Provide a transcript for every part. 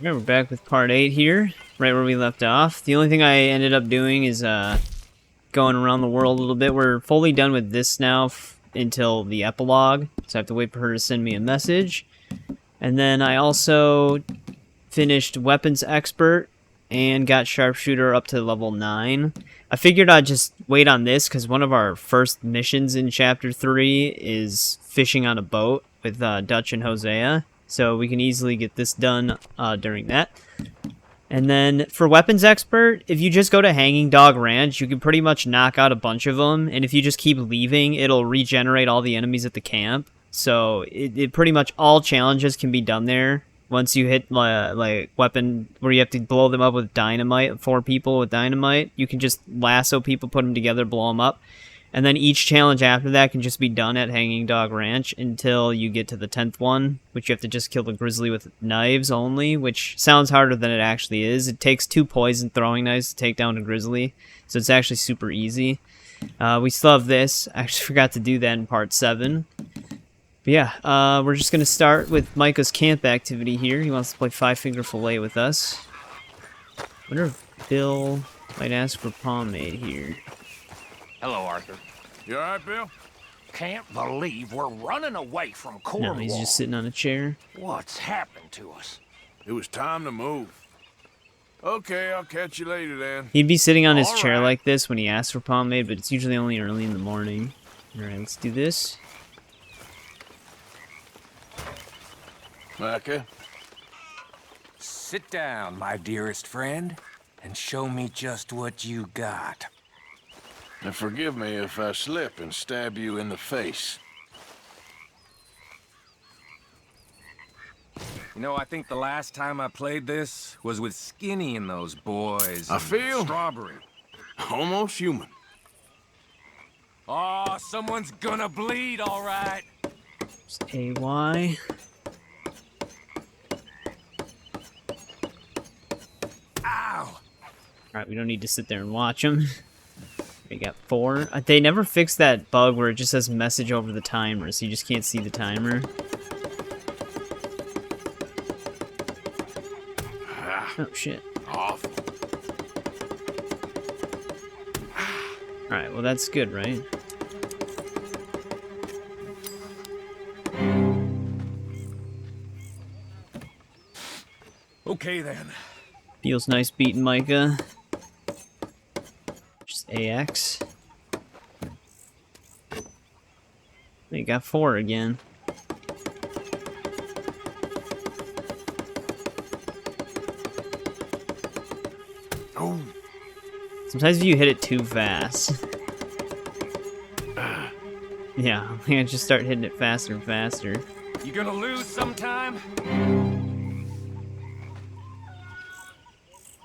Yeah, we're back with part 8 here, right where we left off. The only thing I ended up doing is going around the world a little bit. We're fully done with this now until the epilogue, so I have to wait for her to send me a message. And then I also finished Weapons Expert and got Sharpshooter up to level 9. I figured I'd just wait on this because one of our first missions in Chapter 3 is fishing on a boat with Dutch and Hosea. So we can easily get this done during that. And then for Weapons Expert, if you just go to Hanging Dog Ranch, you can pretty much knock out a bunch of them. And if you just keep leaving, it'll regenerate all the enemies at the camp. So it pretty much all challenges can be done there. Once you hit like weapon where you have to blow them up with dynamite, 4 people with dynamite, you can just lasso people, put them together, blow them up. And then each challenge after that can just be done at Hanging Dog Ranch until you get to the 10th one, which you have to just kill the grizzly with knives only, which sounds harder than it actually is. It takes 2 poison throwing knives to take down a grizzly, so it's actually super easy. We still have this. I actually forgot to do that in part 7. But yeah, we're just going to start with Micah's camp activity here. He wants to play Five Finger Fillet with us. I wonder if Bill might ask for pomade here. Hello, Arthur. You alright, Bill? Can't believe we're running away from Cornwall. No, he's just sitting on a chair. What's happened to us? It was time to move. Okay, I'll catch you later then. He'd be sitting on his All chair right. like this when he asks for pomade, but it's usually only early in the morning. Alright, let's do this. Micah? Sit down, my dearest friend, and show me just what you got. Now forgive me if I slip and stab you in the face. You know, I think the last time I played this was with Skinny and those boys. I and feel- Strawberry. Almost human. Oh, someone's gonna bleed, all right. Just AY. Ow! Alright, we don't need to sit there and watch him. We got 4. They never fixed that bug where it just says message over the timer, so you just can't see the timer. Oh, shit. Awful. Alright, well that's good, right? Okay, then. Feels nice beating Micah. Just AX. You got 4 again. Oh, Sometimes if you hit it too fast. Yeah, I'm gonna just start hitting it faster and faster. You gonna lose sometime?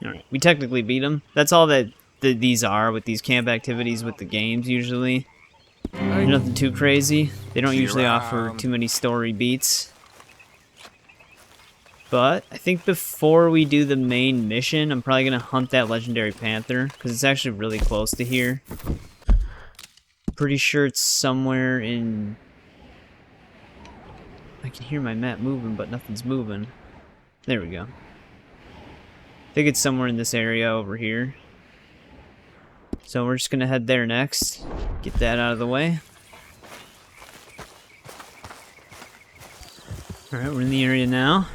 Alright, we technically beat them. That's all that these are with these camp activities with the games usually. They're nothing too crazy. They don't See you usually offer around. too many story beats. But I think before we do the main mission, I'm probably going to hunt that Legendary Panther, because it's actually really close to here. Pretty sure it's somewhere in... I can hear my map moving, but nothing's moving. There we go. I think it's somewhere in this area over here. So we're just going to head there next. Get that out of the way. Alright, we're in the area now.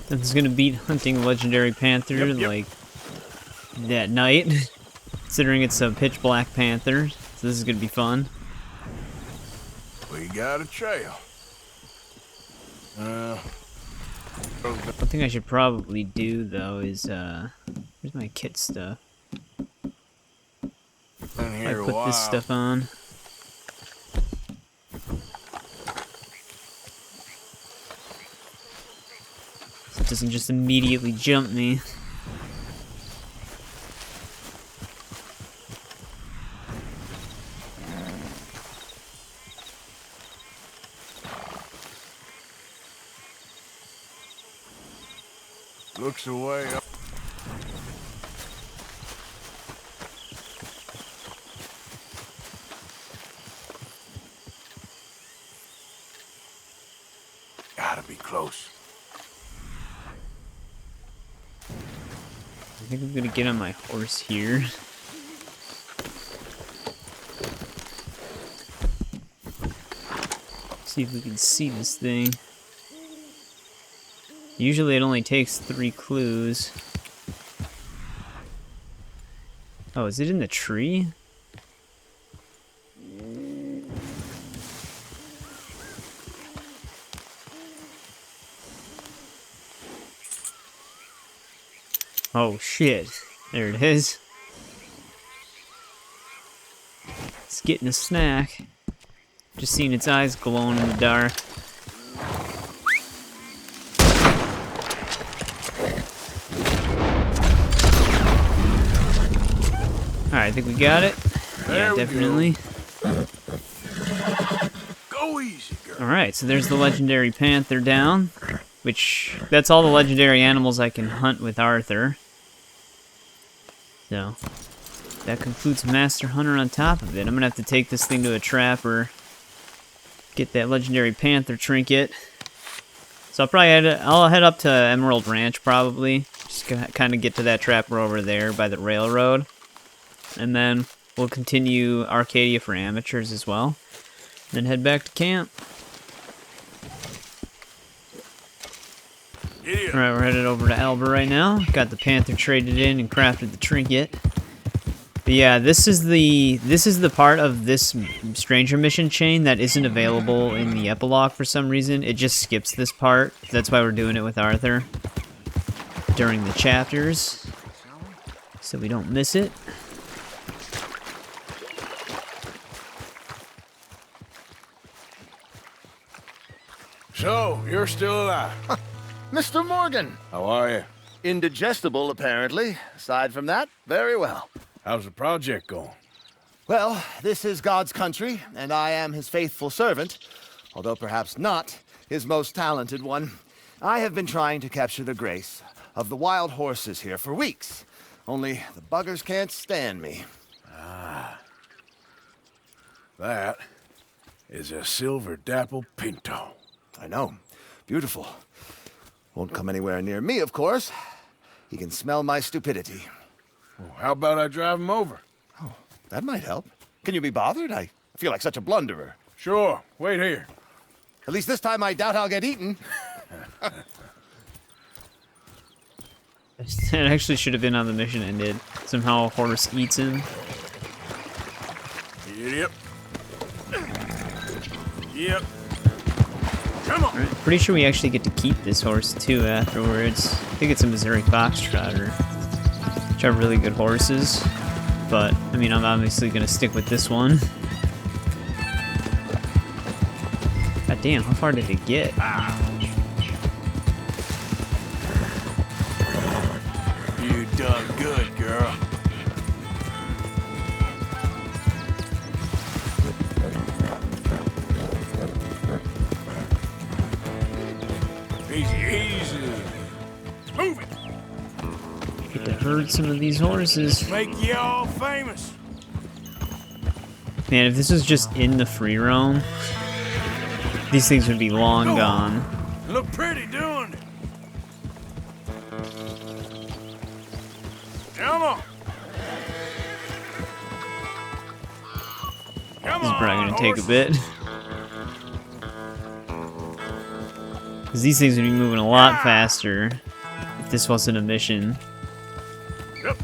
Nothing's gonna beat hunting a Legendary Panther, Yep. like, that night. Considering it's a pitch black panther. So this is gonna be fun. we got a trail. One thing I should probably do, though, is, where's my kit stuff? Been I here a put while. this stuff on. So it doesn't just immediately jump me. Looks away up. Gotta be close. think I'm gonna get on my horse here. See if we can see this thing. Usually it only takes 3 clues. Oh, is it in the tree? Oh shit. There it is. It's getting a snack. Just seeing its eyes glowing in the dark. Alright, I think we got it. Yeah, definitely. Go easy, girl. Alright, so there's the Legendary Panther down. Which, that's all the legendary animals I can hunt with Arthur. So, that concludes Master Hunter on top of it. I'm gonna have to take this thing to a trapper. Get that Legendary Panther trinket. So I'll head up to Emerald Ranch probably. Just kind of get to that trapper over there by the railroad. And then we'll continue Arcadia for amateurs as well. Then head back to camp. Yeah. Alright, we're headed over to Alba right now. Got the Panther traded in and crafted the trinket. But yeah, this is the part of this Stranger mission chain that isn't available in the epilogue for some reason. It just skips this part. That's why we're doing it with Arthur during the chapters, so we don't miss it. So, you're still alive. Mr. Morgan. How are you? Indigestible, apparently. Aside from that, very well. How's the project going? Well, this is God's country, and I am his faithful servant, although perhaps not his most talented one. I have been trying to capture the grace of the wild horses here for weeks, only the buggers can't stand me. That is a silver dapple pinto. I know. Beautiful. Won't come anywhere near me, of course. He can smell my stupidity. Well, how about I drive him over? Oh, that might help. Can you be bothered? I feel like such a blunderer. Sure. Wait here. At least this time I doubt I'll get eaten. That actually should have been on the mission ended. Somehow a horse eats him. Yep. Yep. Come on. Right, pretty sure we actually get to keep this horse too afterwards. I think it's a Missouri Foxtrotter, which are really good horses. But I mean, I'm obviously gonna stick with this one. God damn, how far did it get? You done good, girl. Easy, easy. Move it. Get to herd some of these horses. Make you all famous. Man, if this was just in the free roam, these things would be long gone. Look pretty doing it. Come on. Come This is on, probably gonna take a horses. bit. Because these things would be moving a lot faster if this wasn't a mission. Yep.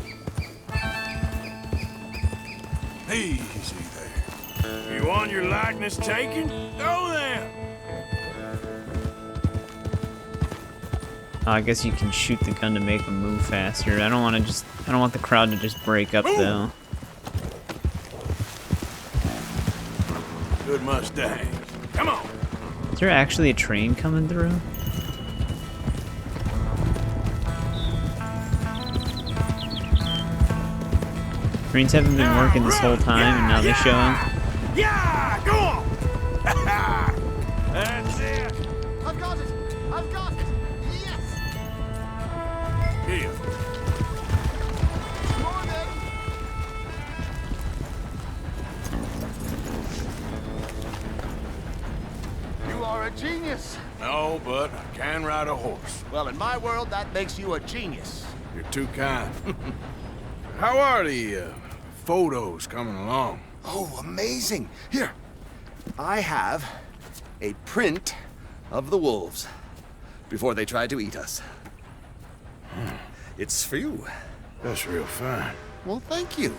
Easy there. You want your likeness taken? Go then. I guess you can shoot the gun to make them move faster. I don't want the crowd to just break up though. Good Mustang. Come on. Is there actually a train coming through? Trains haven't been working this whole time, and now they show up. Yeah, go on. That's it. I've got it! I've got it! Yes! Here. Morgan! You are a genius. No, but I can ride a horse. Well, in my world, that makes you a genius. You're too kind. How are the photos coming along? Oh, amazing. Here, I have a print of the wolves before they tried to eat us. It's for you. That's real fine. Well, thank you.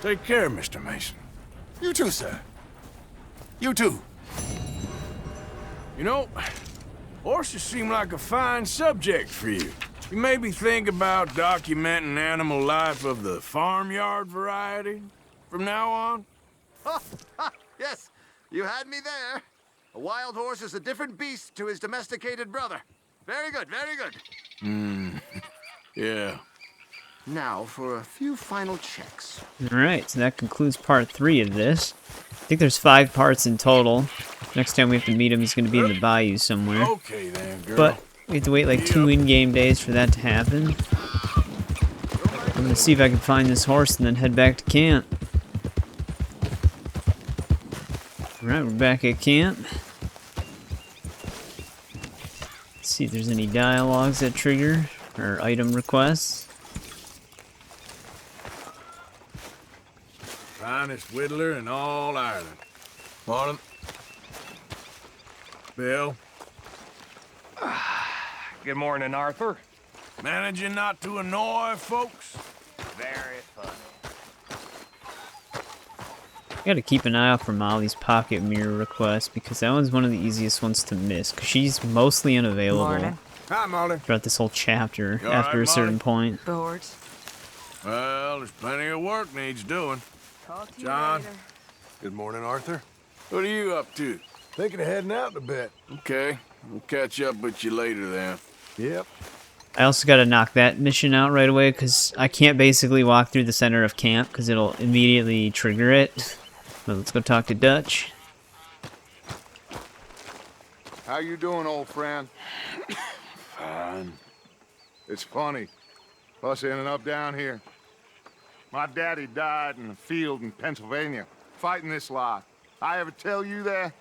Take care, Mr. Mason. You too, sir. You too. You know, horses seem like a fine subject for you. You maybe think about documenting animal life of the farmyard variety from now on? Yes, you had me there. A wild horse is a different beast to his domesticated brother. Very good, very good. Yeah. Now for a few final checks. Alright, so that concludes part 3 of this. I think there's 5 parts in total. Next time we have to meet him, he's going to be in the bayou somewhere. Okay then, girl. But we have to wait like 2 in-game days for that to happen. I'm going to see if I can find this horse and then head back to camp. Alright, we're back at camp. Let's see if there's any dialogues that trigger, or item requests. Finest whittler in all Ireland. Morning. Bill. Good morning, Arthur. Managing not to annoy folks? Very funny. Gotta keep an eye out for Molly's pocket mirror request, because that one's one of the easiest ones to miss, because she's mostly unavailable Morning. Hi, Molly. throughout this whole chapter You all after right, a certain Molly? point. Bored. Well, there's plenty of work needs doing. Talk to John. you later. Good morning, Arthur. What are you up to? Thinking of heading out in a bit. Okay. We'll catch up with you later then. Yep. I also gotta knock that mission out right away, because I can't basically walk through the center of camp, because it'll immediately trigger it. But let's go talk to Dutch. How you doing, old friend? Fine. It's funny, us ending up down here. My daddy died in the field in Pennsylvania, fighting this lot. I ever tell you that?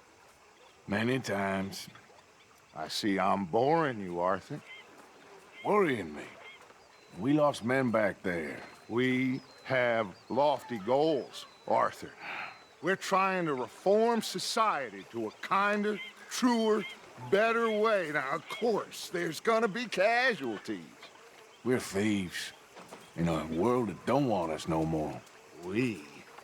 Many times. I see I'm boring you, Arthur. Worrying me. We lost men back there. We have lofty goals, Arthur. We're trying to reform society to a kinder, truer, better way. Now, of course, there's gonna be casualties. We're thieves. In a world that don't want us no more. We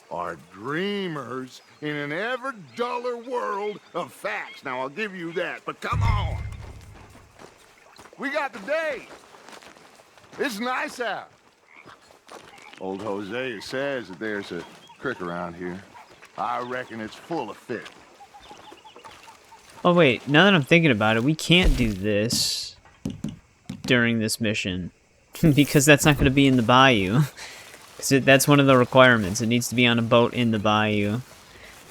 are dreamers in an ever duller world of facts. Now, I'll give you that, but come on. We got the day. It's nice out. Old Hosea says that there's a creek around here. I reckon it's full of fish. Oh wait, now that I'm thinking about it, we can't do this during this mission. Because that's not going to be in the bayou. Because that's one of the requirements. It needs to be on a boat in the bayou.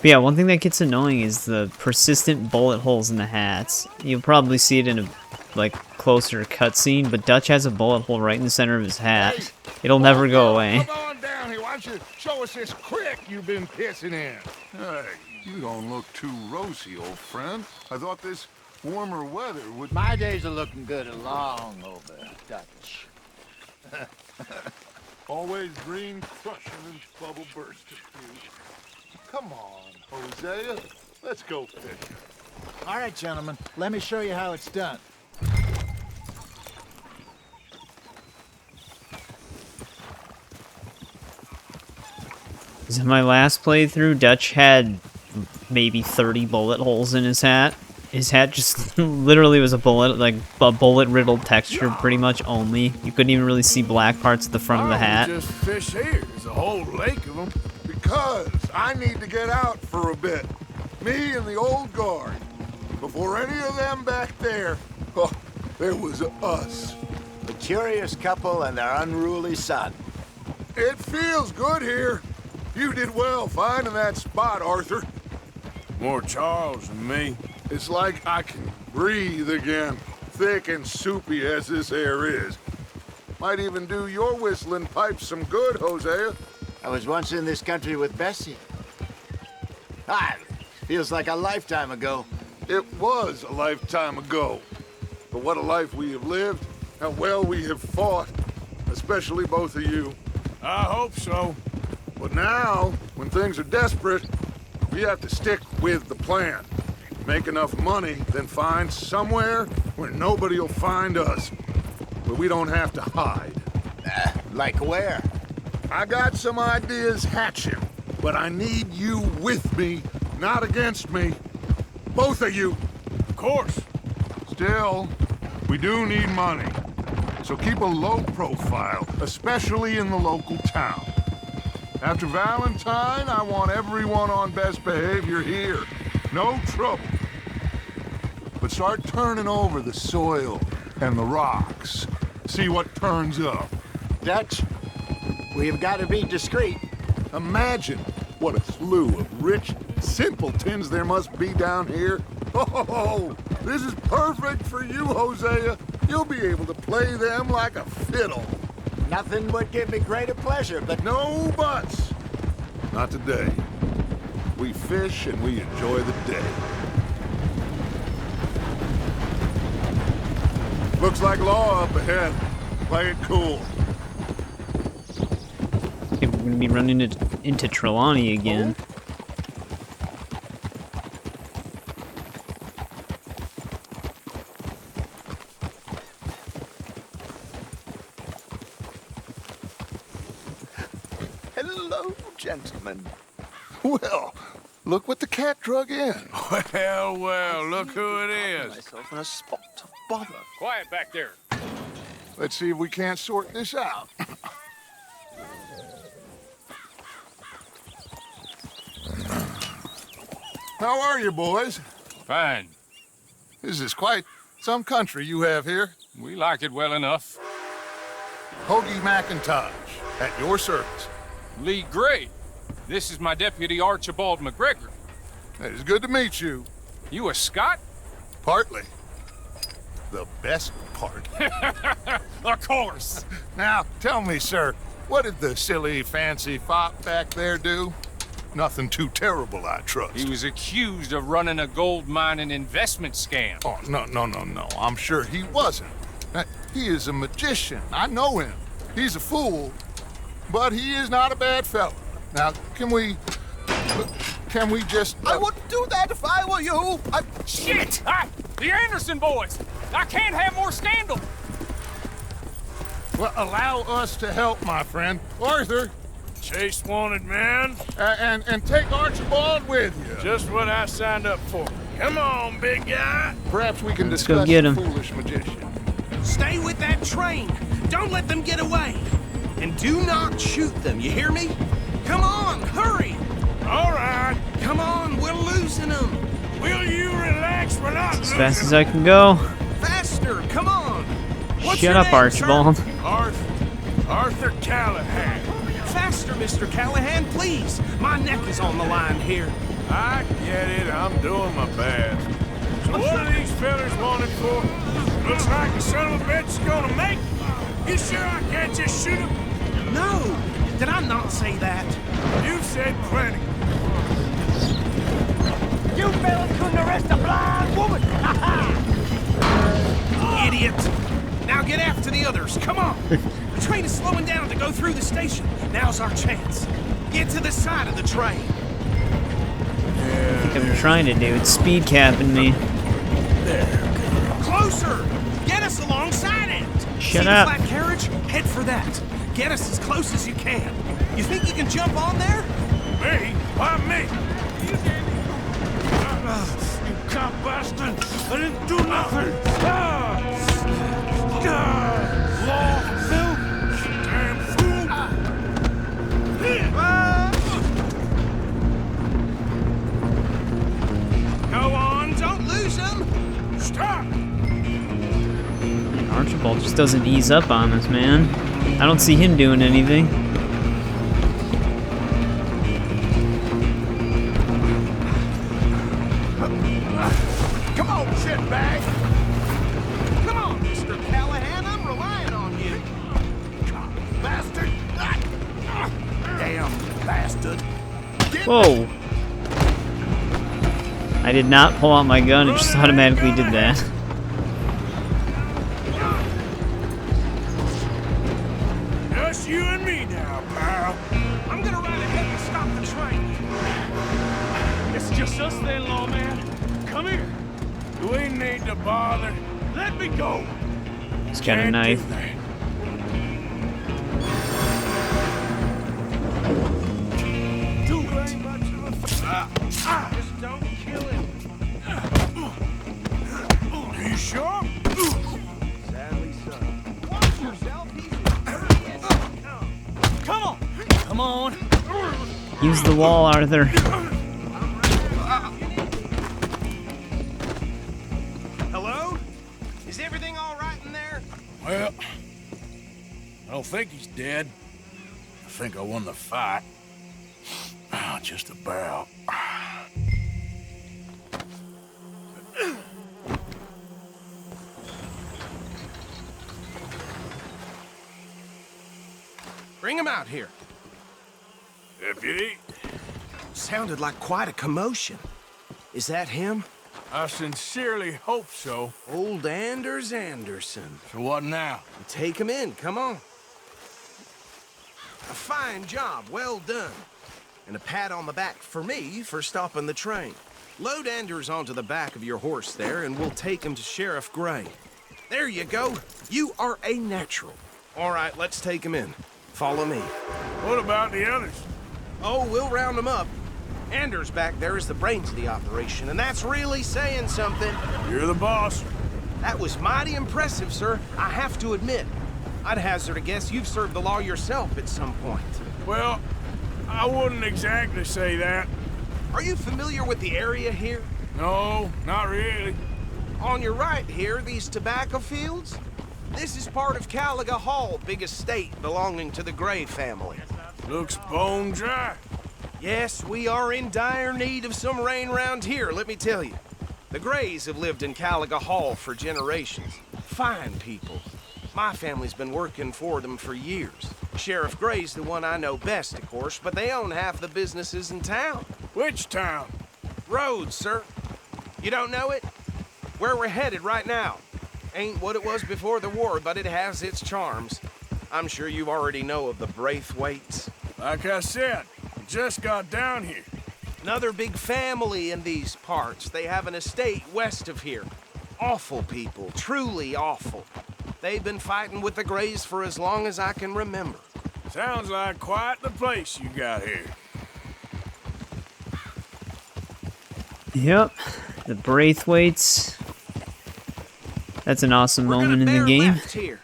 But yeah, one thing that gets annoying is the persistent bullet holes in the hats. You'll probably see it in a closer cutscene, but Dutch has a bullet hole right in the center of his hat. It'll never go away. Come on down here. Why don't you show us this creek you've been pissing in? Hey, you don't look too rosy, old friend. I thought this warmer weather would... My days are looking good along over, Dutch. Always green crushing and bubble bursting. Come on, Hosea. Let's go fishing. All right, gentlemen. Let me show you how it's done. In my last playthrough, Dutch had maybe 30 bullet holes in his hat. His hat just literally was a bullet-riddled texture, pretty much only. You couldn't even really see black parts at the front of the hat. Just fish here. There's a whole lake of them. Because I need to get out for a bit. Me and the old guard. Before any of them back there, oh, there was us. The curious couple and their unruly son. It feels good here. You did well finding that spot, Arthur. More Charles than me. It's like I can breathe again, thick and soupy as this air is. Might even do your whistling pipes some good, Hosea. I was once in this country with Bessie. Ah, feels like a lifetime ago. It was a lifetime ago. But what a life we have lived, how well we have fought, especially both of you. I hope so. But now, when things are desperate, we have to stick with the plan. Make enough money, then find somewhere where nobody will find us. Where we don't have to hide. Like where? I got some ideas hatching, but I need you with me, not against me. Both of you. Of course. Still, we do need money. So keep a low profile, especially in the local town. After Valentine, I want everyone on best behavior here. No trouble. But start turning over the soil and the rocks. See what turns up. Dutch, we've got to be discreet. Imagine what a slew of rich simpletons there must be down here. Oh, this is perfect for you, Hosea. You'll be able to play them like a fiddle. Nothing would give me greater pleasure, but No buts. Not today. We fish and we enjoy the day. Looks like law up ahead. Play it cool. Okay, we're gonna be running into Trelawney again. Hello, gentlemen. Well, look what the cat drug in. Well, well, look who it is. Myself in a spot of bother. Quiet back there. Let's see if we can't sort this out. How are you, boys? Fine. This is quite some country you have here. We like it well enough. Hoagie McIntosh, at your service. Lee Gray. This is my deputy Archibald McGregor. It is good to meet you. You a Scot? Partly. The best part. Of course. Now, tell me, sir, what did the silly, fancy fop back there do? Nothing too terrible, I trust. He was accused of running a gold mining investment scam. Oh, no. I'm sure he wasn't. He is a magician. I know him. He's a fool, but he is not a bad fellow. Now, can we just... I wouldn't do that if I were you. Shit! The Anderson boys! I can't have more scandal! Well, allow us to help, my friend. Arthur, Chase wanted, man. and take Archibald with you. Just what I signed up for. Come on, big guy. Perhaps we can Let's go discuss get the him. foolish magician. Stay with that train. Don't let them get away. And do not shoot them, you hear me? Come on, hurry. All right. Come on, we're losing them. Will you relax? We're not As fast as I can go. Faster, come on. What's Shut your up, name, Archibald. sir? Arthur Callahan. Faster, Mr. Callahan, please. My neck is on the line here. I get it. I'm doing my best. So what are these fellas wanted for? Looks like the son of a bitch is gonna make it. You sure I can't just shoot him? No, did I not say that? You said plenty. You fellas couldn't arrest a blind woman. Idiot. Now get after the others. Come on. The train is slowing down to go through the station. Now's our chance. Get to the side of the train. I think I'm trying to do. It's speed capping me. Closer. Get us alongside it. Shut See up. the flat carriage? Head for that. Get us as close as you can. You think you can jump on there? Me? Why me? You cop bastard! I didn't do nothing! Law, Phil! Damn fool! Go on, don't lose them. Stop! Archibald just doesn't ease up on us, man. I don't see him doing anything. Come on, shitbag! Come on, Mr. Callahan, I'm relying on you. Bastard! Damn bastard! Whoa! I did not pull out my gun, it just automatically did that. just us then, lawman. Come here. Do we need to bother? Let me go. He's got a knife. Just don't kill him. Are you sure? Sadly so. Watch yourself, he's as Come on. Come on. Use the wall, Arthur. Hello? Is everything all right in there? Well, I don't think he's dead. I think I won the fight. Just about. Bring him out here. Deputy, Sounded like quite a commotion. Is that him? I sincerely hope so. Old Anders Anderson. So what now? Take him in, come on. A fine job, well done. And a pat on the back for me for stopping the train. Load Anders onto the back of your horse there, and we'll take him to Sheriff Gray. There you go. You are a natural. All right, let's take him in. Follow me. What about the others? Oh, we'll round them up. Anders back there is the brains of the operation, and that's really saying something. You're the boss. That was mighty impressive, sir. I have to admit. I'd hazard a guess you've served the law yourself at some point. Well, I wouldn't exactly say that. Are you familiar with the area here? No, not really. On your right here, these tobacco fields? This is part of Caliga Hall, big estate belonging to the Gray family. Looks bone dry. Yes, we are in dire need of some rain round here, let me tell you. The Grays have lived in Caliga Hall for generations. Fine people. My family's been working for them for years. Sheriff Gray's the one I know best, of course, but they own half the businesses in town. Which town? Rhodes, sir. You don't know it? Where we're headed right now. Ain't what it was before the war, but it has its charms. I'm sure you already know of the Braithwaites. Like I said, just got down here. Another big family in these parts. They have an estate west of here. Awful people, truly awful. They've been fighting with the Grays for as long as I can remember. Sounds like quite the place you got here. Yep, the Braithwaites. That's an awesome moment in the game. Here.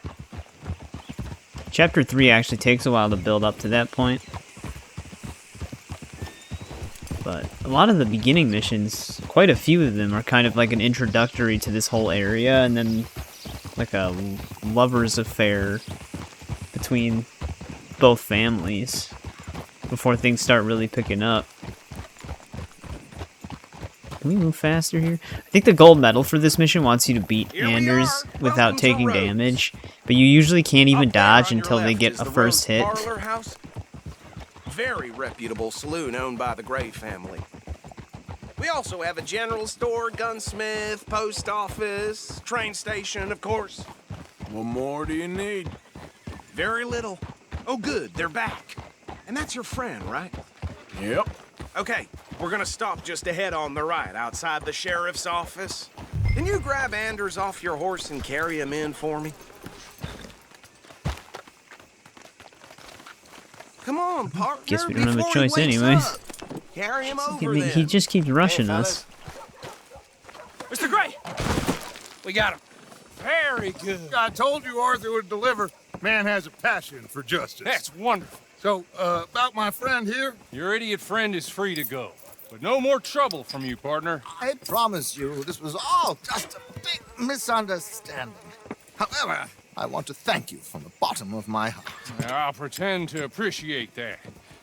Chapter 3 actually takes a while to build up to that point. But a lot of the beginning missions, quite a few of them, are kind of like an introductory to this whole area, and then like a lover's affair between both families before things start really picking up. Can we move faster here? I think the gold medal for this mission wants you to beat Anders without taking damage, but you usually can't even dodge until they get a first hit. Very reputable saloon owned by the Gray family. We also have a general store, gunsmith, post office, train station, of course. What more do you need? Very little. Oh, good, they're back. And that's your friend, right? Yep. Okay, we're gonna stop just ahead on the right, outside the sheriff's office. Can you grab Anders off your horse and carry him in for me? Come on, partner. Guess we don't have a choice anyways. Carry him over then. He just keeps rushing us. Mr. Gray! We got him. Very good. I told you Arthur would deliver. Man has a passion for justice. That's wonderful. So, about my friend here? Your idiot friend is free to go. But no more trouble from you, partner. I promise you, this was all just a big misunderstanding. However, I want to thank you from the bottom of my heart. I'll pretend to appreciate that.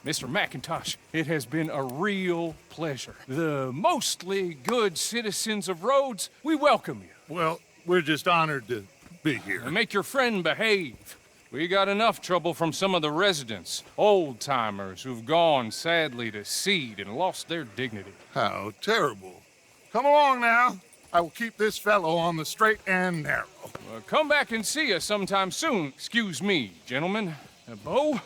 Mr. McIntosh, it has been a real pleasure. The mostly good citizens of Rhodes, we welcome you. Well, we're just honored to be here. And make your friend behave. We got enough trouble from some of the residents, old-timers who've gone, sadly, to seed and lost their dignity. How terrible. Come along now. I will keep this fellow on the straight and narrow. Well, come back and see us sometime soon. Excuse me, gentlemen. Bo,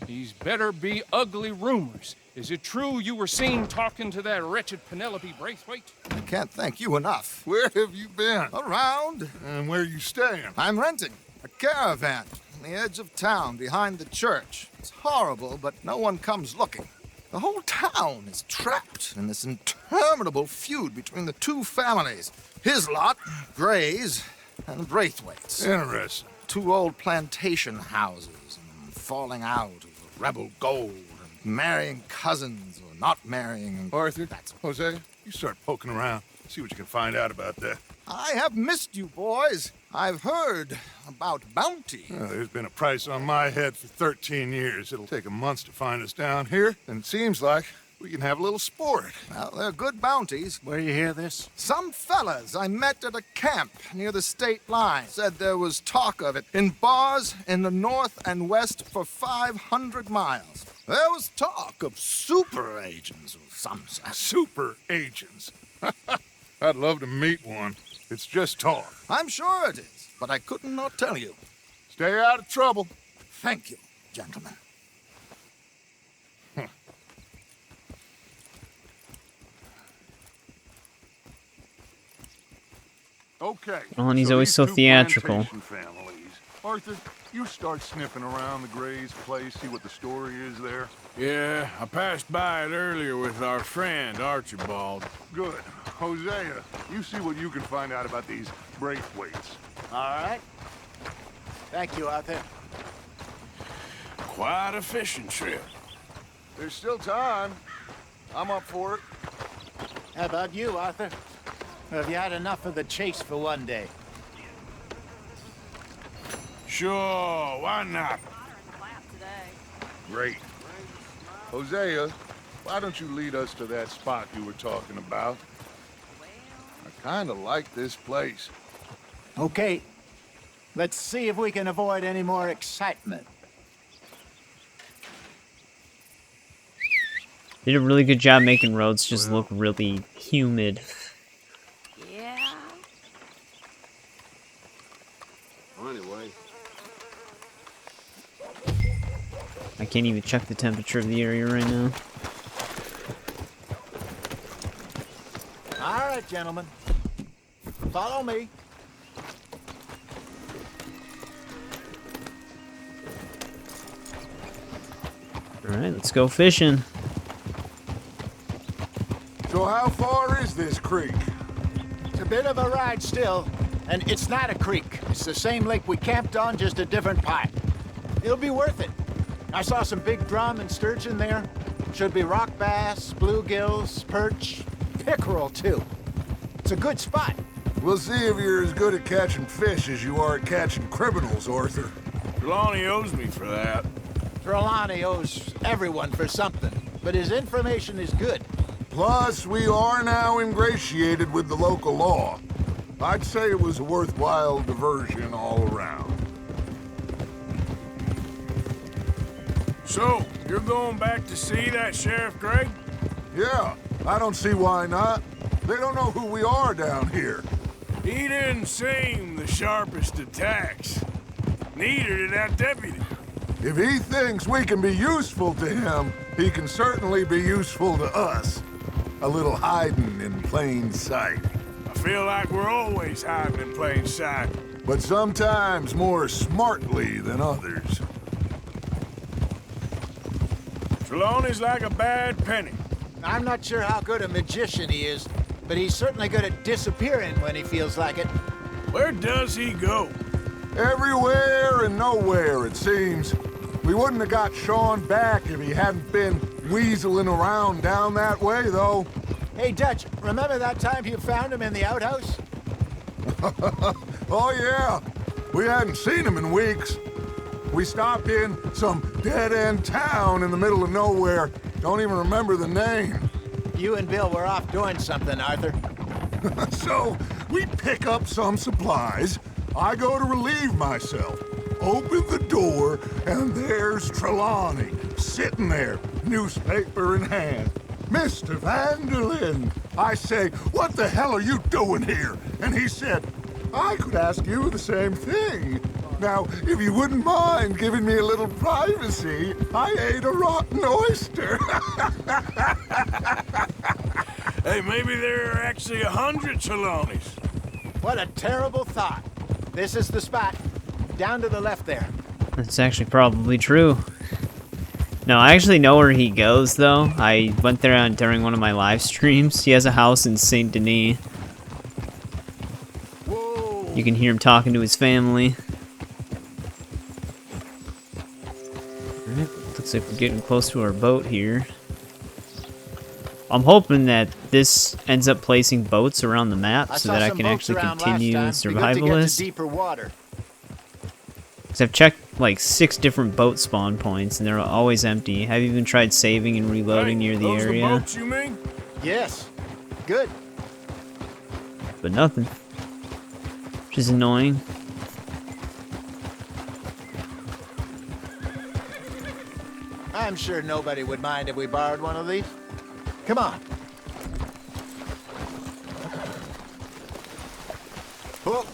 these better be ugly rumors Is it true you were seen talking to that wretched Penelope Braithwaite? I can't thank you enough. Where have you been? Around. And where you staying? I'm renting a caravan on the edge of town behind the church. It's horrible, but no one comes looking. The whole town is trapped in this interminable feud between the two families. His lot, Gray's, and Braithwaite's. Interesting. Two old plantation houses, and falling out over rebel gold, and marrying cousins or not marrying. Arthur, Hosea, you start poking around. See what you can find out about that. I have missed you, boys. I've heard about bounty. There's been a price on my head for 13 years. It'll take a month to find us down here, and it seems like we can have a little sport. Well, they're good bounties. Where you hear this? Some fellas I met at a camp near the state line said there was talk of it in bars in the north and west for 500 miles. There was talk of super agents of some sort. Super agents. I'd love to meet one. It's just talk. I'm sure it is, but I couldn't not tell you. Stay out of trouble. Thank you, gentlemen. Okay. Oh, and he's so always these so two theatrical. plantation families. Arthur, you start sniffing around the Gray's place, see what the story is there. Yeah, I passed by it earlier with our friend, Archibald. Good. Hosea, you see what you can find out about these Braithwaites. All right. Thank you, Arthur. Quite a fishing trip. There's still time. I'm up for it. How about you, Arthur? Have you had enough of the chase for one day? Sure, why not? Great. Hosea, why don't you lead us to that spot you were talking about? I kind of like this place. Okay. Let's see if we can avoid any more excitement. Did a really good job making Rhodes just look really humid. Yeah. Well, anyway. I can't even check the temperature of the area right now. All right, gentlemen. Follow me. Alright, let's go fishing. So how far is this creek? It's a bit of a ride still, and it's not a creek. It's the same lake we camped on, just a different part. It'll be worth it. I saw some big drum and sturgeon there. Should be rock bass, bluegills, perch, pickerel too. It's a good spot. We'll see if you're as good at catching fish as you are at catching criminals, Arthur. Trelawney owes me for that. Trelawney owes everyone for something, but his information is good. Plus, we are now ingratiated with the local law. I'd say it was a worthwhile diversion all around. So, you're going back to see that Sheriff Gray? Yeah, I don't see why not. They don't know who we are down here. He didn't seem the sharpest attacks. Neither did that deputy. If he thinks we can be useful to him, he can certainly be useful to us. A little hiding in plain sight. I feel like we're always hiding in plain sight. But sometimes more smartly than others. Trelawney's like a bad penny. I'm not sure how good a magician he is, but he's certainly good at disappearing when he feels like it. Where does he go? Everywhere and nowhere, it seems. We wouldn't have got Sean back if he hadn't been weaseling around down that way, though. Hey, Dutch, remember that time you found him in the outhouse? Oh, yeah. We hadn't seen him in weeks. We stopped in some dead-end town in the middle of nowhere. Don't even remember the name. You and Bill were off doing something, Arthur. So, we pick up some supplies. I go to relieve myself. Open the door, and there's Trelawney, sitting there, newspaper in hand. Mr. Vanderlyn. I say, what the hell are you doing here? And he said, I could ask you the same thing. Now, if you wouldn't mind giving me a little privacy, I ate a rotten oyster. Hey, maybe there are actually 100 Trelawneys. What a terrible thought. This is the spot. Down to the left there. That's actually probably true. No, I actually know where he goes, though. I went there during one of my live streams. He has a house in Saint Denis. Whoa. You can hear him talking to his family. Alright, looks like we're getting close to our boat here. I'm hoping that this ends up placing boats around the map so that I can actually continue survivalist. Deeper water. Because I've checked like 6 different boat spawn points and they're always empty. Have you even tried saving and reloading near the those area? The boats, you mean? Yes. Good. But nothing. Which is annoying. I'm sure nobody would mind if we borrowed one of these. Come on. Oh.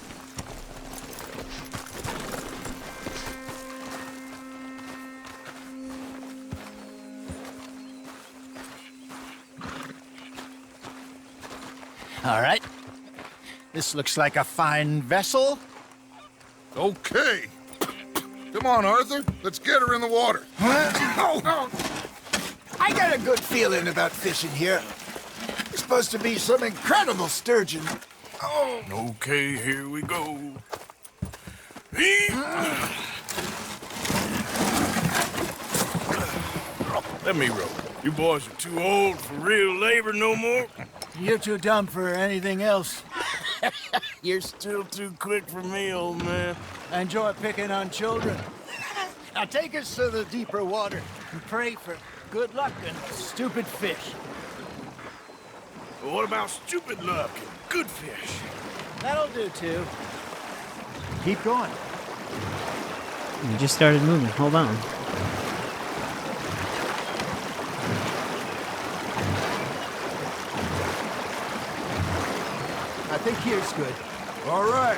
All right. This looks like a fine vessel. Okay. Come on, Arthur. Let's get her in the water. I got a good feeling about fishing here. It's supposed to be some incredible sturgeon. Oh. Okay, here we go. Let me row. You boys are too old for real labor no more. You're too dumb for anything else. You're still too quick for me, old man. I enjoy picking on children. Now take us to the deeper water and pray for good luck and stupid fish. Well, what about stupid luck and good fish? That'll do too. Keep going. We just started moving. Hold on. I think here's good. All right.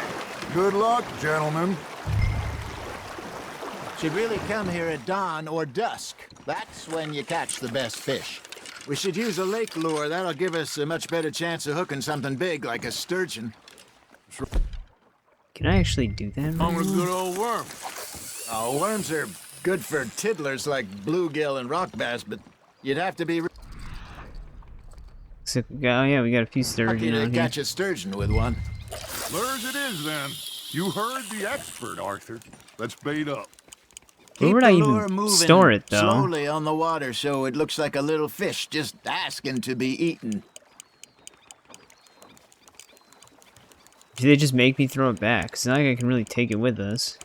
Good luck, gentlemen. Should really come here at dawn or dusk. That's when you catch the best fish. We should use a lake lure. That'll give us a much better chance of hooking something big like a sturgeon. Can I actually do that? On a good old worm. Oh, worms are good for tiddlers like bluegill and rock bass, but you'd have to be Oh yeah, we got a few lucky sturgeon to on here. catch a sturgeon with one. Lures it is, then. You heard the expert, Arthur. Let's bait up. Where would I even store it, though? Slowly on the water so it looks like a little fish just asking to be eaten. Do they just make me throw it back? It's not like I can really take it with us.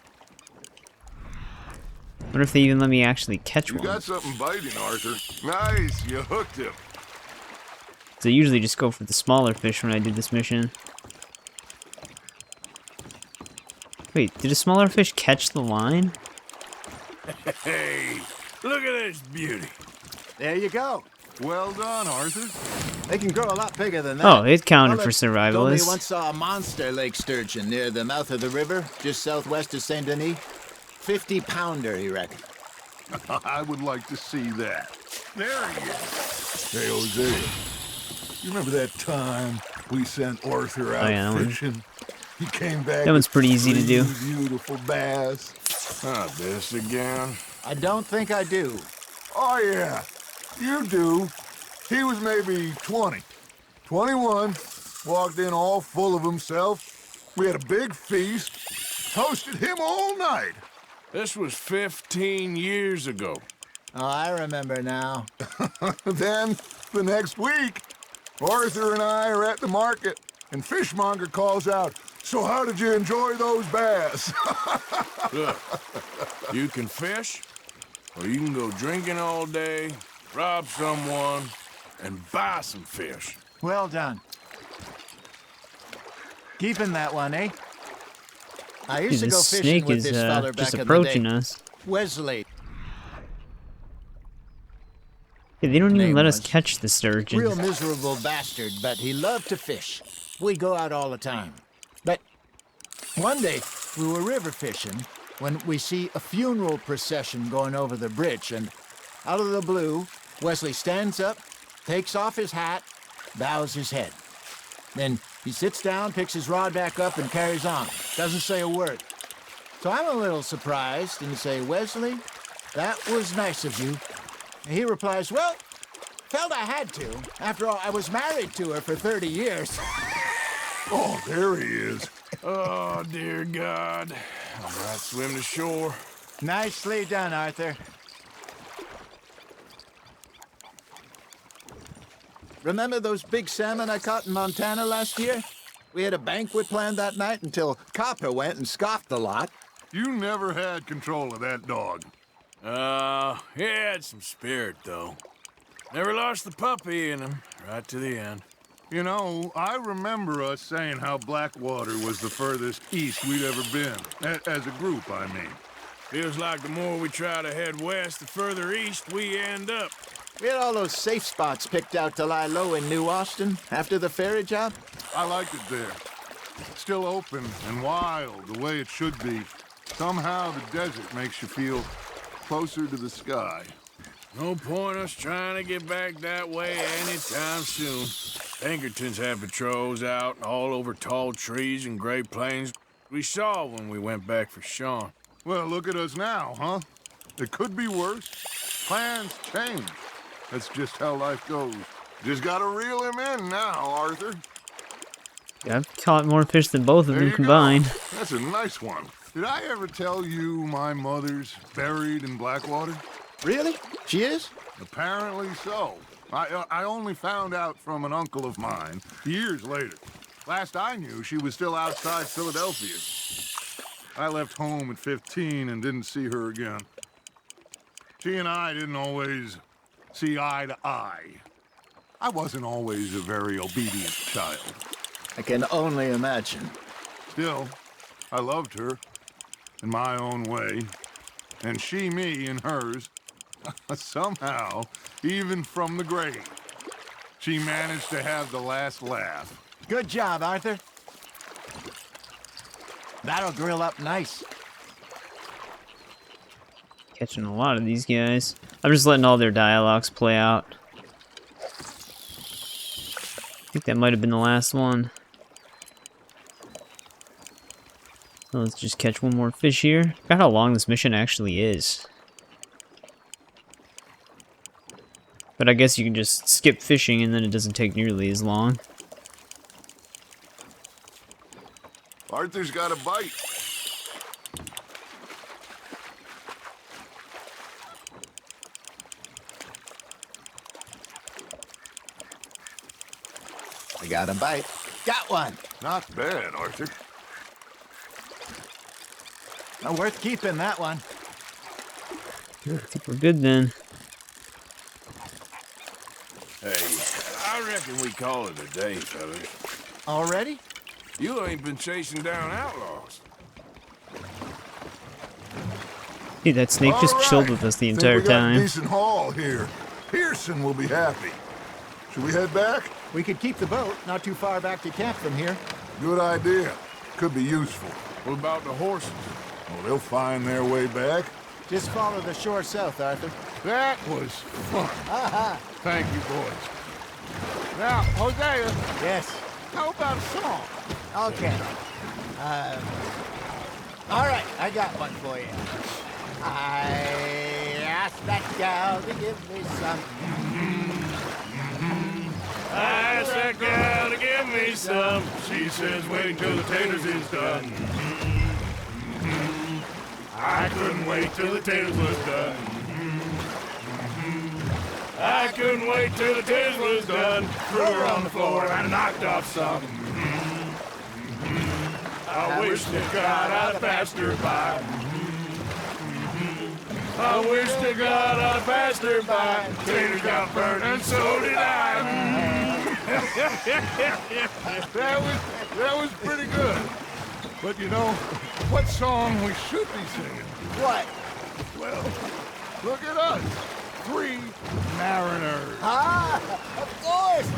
Wonder if they even let me actually catch one. You got something biting, Arthur. Nice, you hooked him. So I usually just go for the smaller fish when I do this mission. Wait, did a smaller fish catch the line? Hey, look at this beauty. There you go. Well done, Arthur. They can grow a lot bigger than that. Oh, it counted for We survivalists. once saw a monster lake sturgeon near the mouth of the river, just southwest of Saint Denis. 50-pounder, he reckoned. I would like to see that. There he is. Hey, Hosea. You remember that time we sent Arthur out that one. fishing? He came back. That one's pretty easy to do. Beautiful bass. Not this again. I don't think I do. Oh, yeah. You do. He was maybe 20. 21. Walked in all full of himself. We had a big feast. Hosted him all night. This was 15 years ago. Oh, I remember now. Then, the next week, Arthur and I are at the market, and Fishmonger calls out, "So how did you enjoy those bass?" Look, you can fish, or you can go drinking all day, rob someone, and buy some fish. Well done. Keeping that one, eh? I used Dude, to go this fishing snake with is this feller just back in approaching the day. us. Wesley. Yeah, they don't even Name let us was. catch the sturgeon. Real miserable bastard, but he loved to fish. We'd go out all the time. But One day, we were river fishing when we see a funeral procession going over the bridge, and out of the blue, Wesley stands up, takes off his hat, bows his head. Then he sits down, picks his rod back up, and carries on. Doesn't say a word. So I'm a little surprised and say, Wesley, that was nice of you. And he replies, well, felt I had to. After all, I was married to her for 30 years. Oh, there he is. Oh, dear God. All right, swim to shore. Nicely done, Arthur. Remember those big salmon I caught in Montana last year? We had a banquet planned that night until Copper went and scoffed the lot. You never had control of that dog. He had some spirit, though. Never lost the puppy in him, right to the end. You know, I remember us saying how Blackwater was the furthest east we'd ever been. As a group, I mean. Feels like the more we try to head west, the further east we end up. We had all those safe spots picked out to lie low in New Austin after the ferry job. I liked it there. Still open and wild, the way it should be. Somehow the desert makes you feel closer to the sky. No point us trying to get back that way anytime soon. Pinkertons had patrols out all over tall trees and Great Plains. We saw when we went back for Sean. Well, look at us now, huh? It could be worse. Plans change. That's just how life goes. Just gotta reel him in now, Arthur. Yeah, I've caught more fish than both of There them you combined. go. That's a nice one. Did I ever tell you my mother's buried in Blackwater? Really? She is? Apparently so. I only found out from an uncle of mine years later. Last I knew, she was still outside Philadelphia. I left home at 15 and didn't see her again. She and I didn't always see eye to eye. I wasn't always a very obedient child. I can only imagine. Still, I loved her in my own way, and she me in hers. Somehow, even from the grave, she managed to have the last laugh. Good job, Arthur. That'll grill up nice. Catching a lot of these guys. I'm just letting all their dialogues play out. I think that might have been the last one. So let's just catch one more fish here. I forgot how long this mission actually is. But I guess you can just skip fishing and then it doesn't take nearly as long. Arthur's got a bite. I got a bite. Got one. Not bad, Arthur. Not worth keeping, that one. I think we're good then. Hey, I reckon we call it a day, fellas. Already? You ain't been chasing down outlaws. Dude, that snake just chilled with us the entire we got time. a decent haul here. Pearson will be happy. Should we head back? We could keep the boat not too far back to camp from here. Good idea. Could be useful. What about the horses? Oh, they'll find their way back. Just follow the shore south, Arthur. That was fun. Thank you, boys. Now, Hosea, Yes. how about a song? Okay. All right, I got one for you. I asked that gal to give me some. I asked that gal to give me some. She says wait till the taters is done. I couldn't wait till the taters was done. I couldn't wait till the taters was done. Threw her on the floor and I knocked off some. I wish to God I'd passed her by. I wish to God I'd passed her by. Taters got burned and so did I. That was pretty good. But you know, what song we should be singing? What? Well, look at us. 3 mariners. Of course.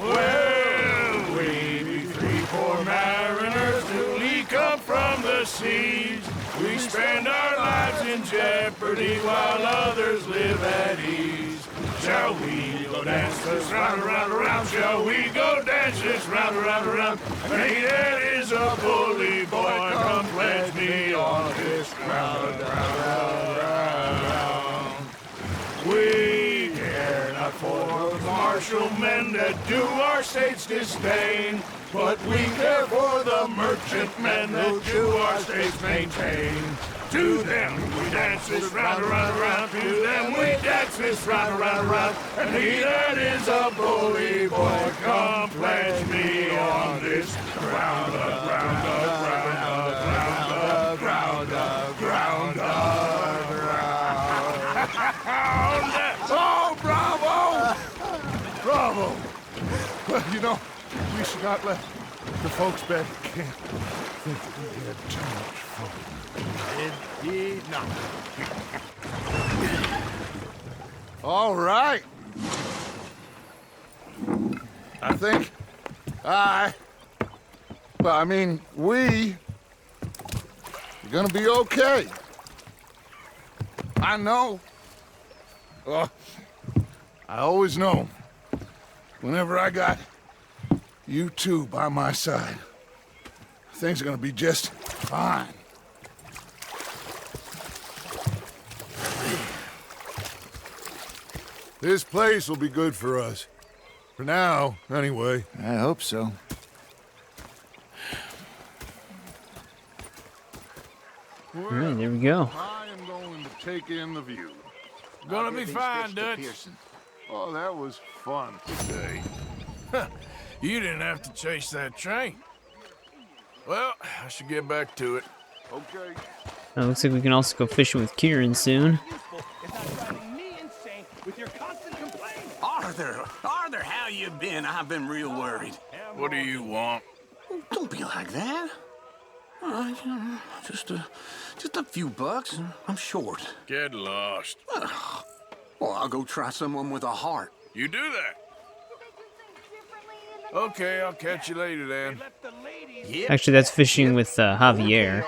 Well, we be 3 poor mariners newly come from from the seas. We spend our lives in jeopardy while others live at ease. Shall we go dance this round, around, around? Shall we go dance this round, around, around? Hey, that is a bully boy. Come pledge me on this round, round, round. We care not for the martial men that do our state's disdain, but we care for the merchant men that do our state's maintain. To them we dance this round, around, around. To them we dance this round, around, around. And he that is a bully boy, come pledge me on this ground up, ground up, ground up, ground up, ground up, ground up, ground up. Oh, bravo! Bravo! Well, you know, we should not let the folks back at camp think that we had too much fun. Indeed not. All right. I think we are gonna be okay. I know. I always know. Whenever I got you two by my side, things are gonna be just fine. This place will be good for us. For now, anyway. I hope so. All right, there we go. I am going to take in the view. Gonna be fine, Dutch. Oh, that was fun today. You didn't have to chase that train. Well, I should get back to it. Okay. Looks like we can also go fishing with Kieran soon. Arthur, how you been? I've been real worried. What do you want? Don't be like that. All right, just a few bucks, and I'm short. Get lost. Well, I'll go try someone with a heart. You do that. Okay, I'll catch you later then. Actually, that's fishing with Javier.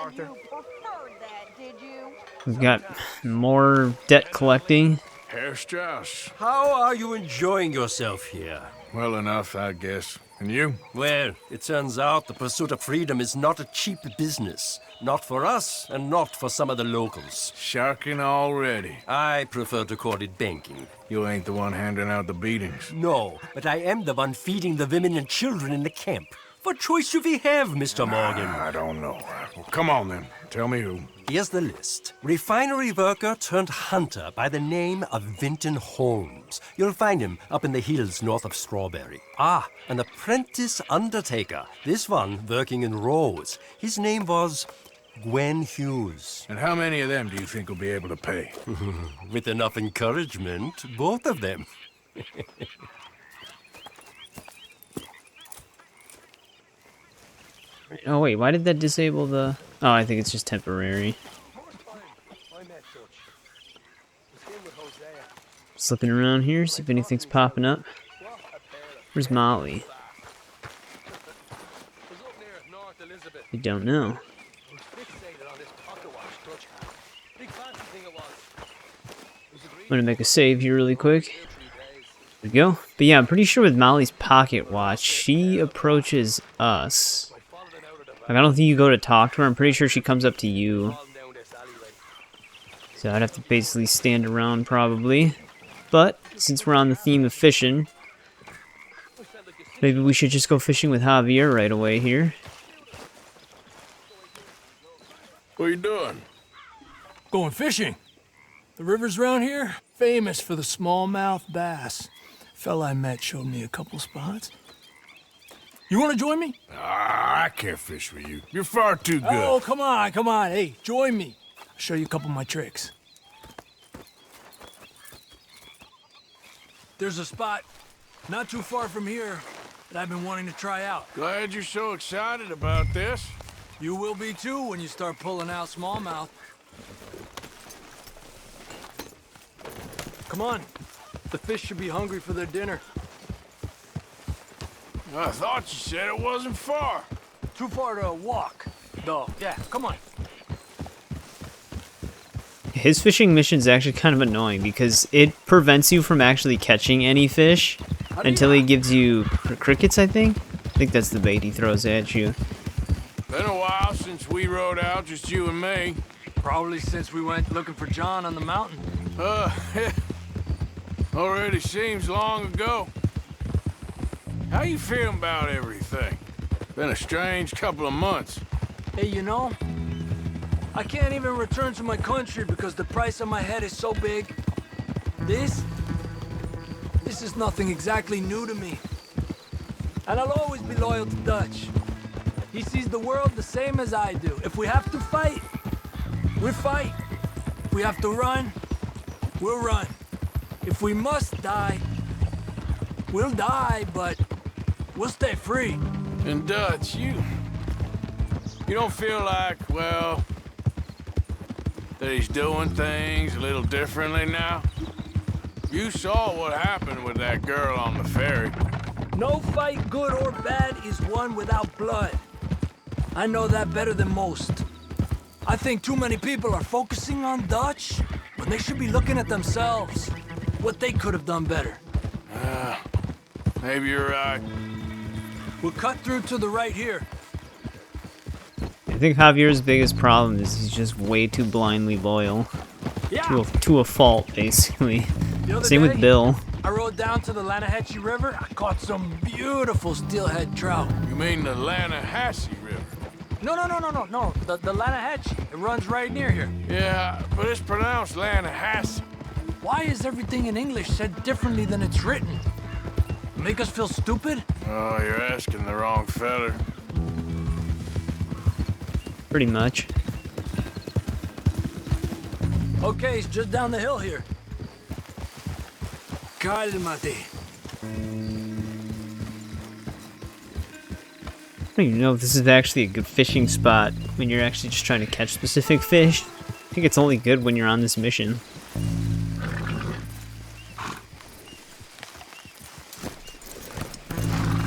We've got more debt collecting. Herr Strauss. How are you enjoying yourself here? Well enough, I guess. And you? Well, it turns out the pursuit of freedom is not a cheap business. Not for us, and not for some of the locals. Sharking already. I prefer to call it banking. You ain't the one handing out the beatings. No, but I am the one feeding the women and children in the camp. What choice do we have, Mr. Morgan? I don't know. Well, come on then. Tell me who. Here's the list. Refinery worker turned hunter by the name of Vinton Holmes. You'll find him up in the hills north of Strawberry. Ah, an apprentice undertaker. This one working in Rhodes. His name was Gwen Hughes. And how many of them do you think will be able to pay? With enough encouragement, both of them. Oh wait, why did that disable the... Oh, I think it's just temporary. Just looking around here, see if anything's popping up. Where's Molly? I don't know. I'm gonna make a save here really quick. There we go. But yeah, I'm pretty sure with Molly's pocket watch, she approaches us. Like, I don't think you go to talk to her. I'm pretty sure she comes up to you. So I'd have to basically stand around probably. But since we're on the theme of fishing, maybe we should just go fishing with Javier right away here. What are you doing? Going fishing. The rivers around here, famous for the smallmouth bass. Fella I met showed me a couple spots. You want to join me? I can't fish with you. You're far too good. Oh, come on. Hey, join me. I'll show you a couple of my tricks. There's a spot not too far from here that I've been wanting to try out. Glad you're so excited about this. You will be too when you start pulling out smallmouth. Come on. The fish should be hungry for their dinner. I thought you said it wasn't far. Too far to walk. dog. Yeah, come on. His fishing mission is actually kind of annoying because it prevents you from actually catching any fish until he gives you crickets, I think. I think that's the bait he throws at you. Been a while since we rode out, just you and me. Probably since we went looking for John on the mountain. Already seems long ago. How you feeling about everything? Been a strange couple of months. Hey, you know, I can't even return to my country because the price on my head is so big. This is nothing exactly new to me. And I'll always be loyal to Dutch. He sees the world the same as I do. If we have to fight, we fight. If we have to run, we'll run. If we must die, we'll die, but we'll stay free. And Dutch, you don't feel like, well, that he's doing things a little differently now? You saw what happened with that girl on the ferry. No fight, good or bad, is won without blood. I know that better than most. I think too many people are focusing on Dutch when they should be looking at themselves, what they could have done better. Maybe you're right. We'll cut through to the right here. I think Javier's biggest problem is he's just way too blindly loyal. Yeah. To a fault, basically. The other Same day, with Bill. I rode down to the Lanahatchee River. I caught some beautiful steelhead trout. You mean the Lanahatchee River? No. The Lanahatchee. It runs right near here. Yeah, but it's pronounced Lanahatchee. Why is everything in English said differently than it's written? Make us feel stupid? Oh, you're asking the wrong fella. Pretty much. Okay, it's just down the hill here. Cálmate. I don't even know if this is actually a good fishing spot when you're actually just trying to catch specific fish. I think it's only good when you're on this mission.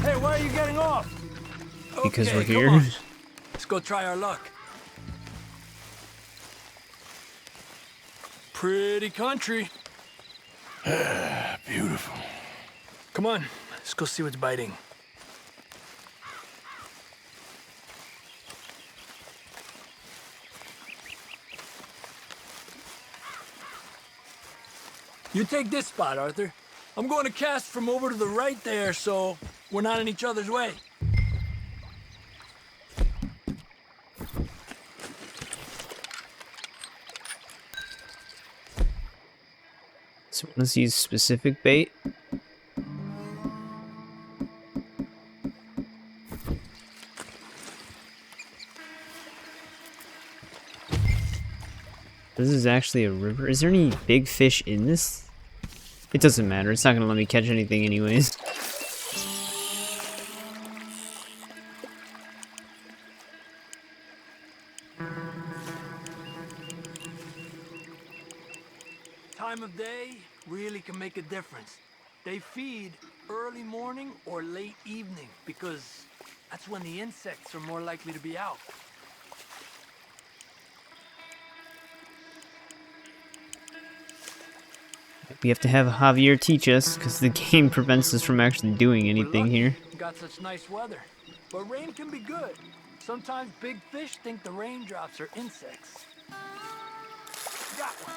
Hey, why are you getting off? Because Okay, we're come here. on. Let's go try our luck. Pretty country. Beautiful. Come on, let's go see what's biting. You take this spot, Arthur. I'm going to cast from over to the right there, so we're not in each other's way. So let's use specific bait. This is actually a river. Is there any big fish in this? It doesn't matter. It's not going to let me catch anything anyways. Time of day really can make a difference. They feed early morning or late evening because that's when the insects are more likely to be out. We have to have Javier teach us because the game prevents us from actually doing anything here. Got such nice weather. But rain can be good. Sometimes big fish think the raindrops are insects. Got one.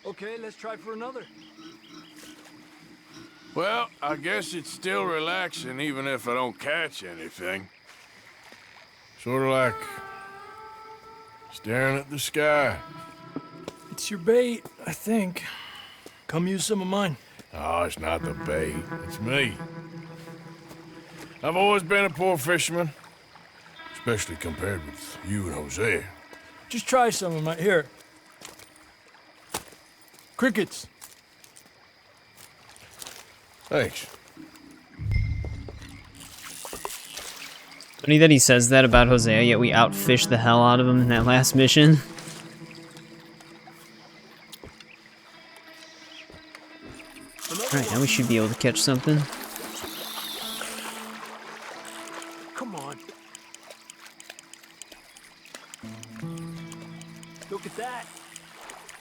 Okay, let's try for another. Well, I guess it's still relaxing even if I don't catch anything. Sort of like staring at the sky. It's your bait, I think. Come use some of mine. Oh, it's not the bait. It's me. I've always been a poor fisherman, especially compared with you and Hosea. Just try some of mine. Here. Crickets. Thanks. Funny that he says that about Hosea, yet we outfished the hell out of him in that last mission. Alright, now we should be able to catch something. Come on. Look at that.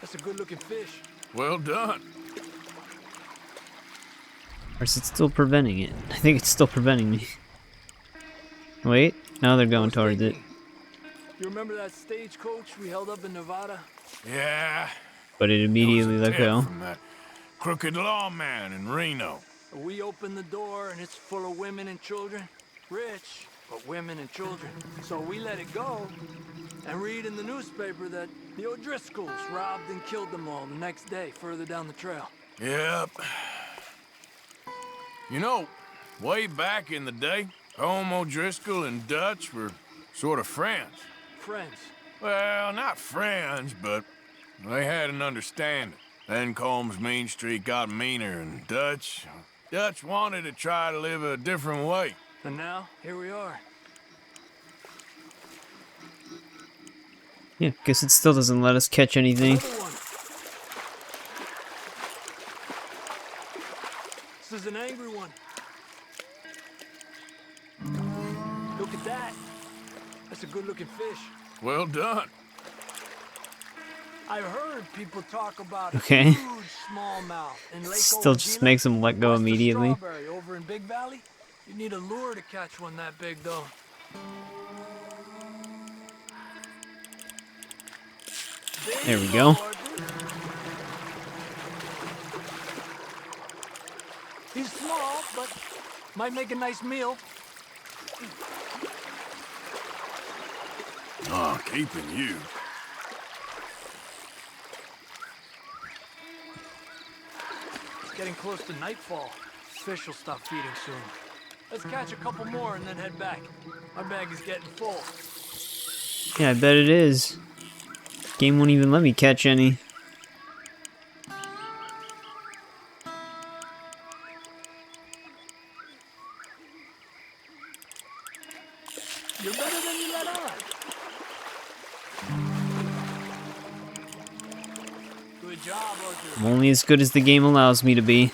That's a good-looking fish. Well done. Or is it still preventing it? I think it's still preventing me. Wait, now they're going towards it. You remember that stagecoach we held up in Nevada? Yeah. But it immediately That was a let tip go. from that crooked lawman in Reno. We opened the door and it's full of women and children. Rich, but women and children. So we let it go and read in the newspaper that the O'Driscolls robbed and killed them all the next day further down the trail. Yep. You know, way back in the day, Home O'Driscoll and Dutch were sort of friends. Friends? Well, not friends, but they had an understanding. Then Combs' mean streak got meaner, and Dutch wanted to try to live a different way. And now, here we are. Yeah, guess it still doesn't let us catch anything. This is an angry one. Look at that. That's a good-looking fish. Well done. I've heard people talk about Okay. huge smallmouth in Lake Still just makes them let go immediately. Strawberry over in Big Valley. You need a lure to catch one that big, though. There we go. He's small, but might make a nice meal. Oh, keeping you. It's getting close to nightfall. Fish will stop feeding soon. Let's catch a couple more and then head back. My bag is getting full. Yeah, I bet it is. Game won't even let me catch any. You're better than you let on. Good job, Arthur. I'm only as good as the game allows me to be.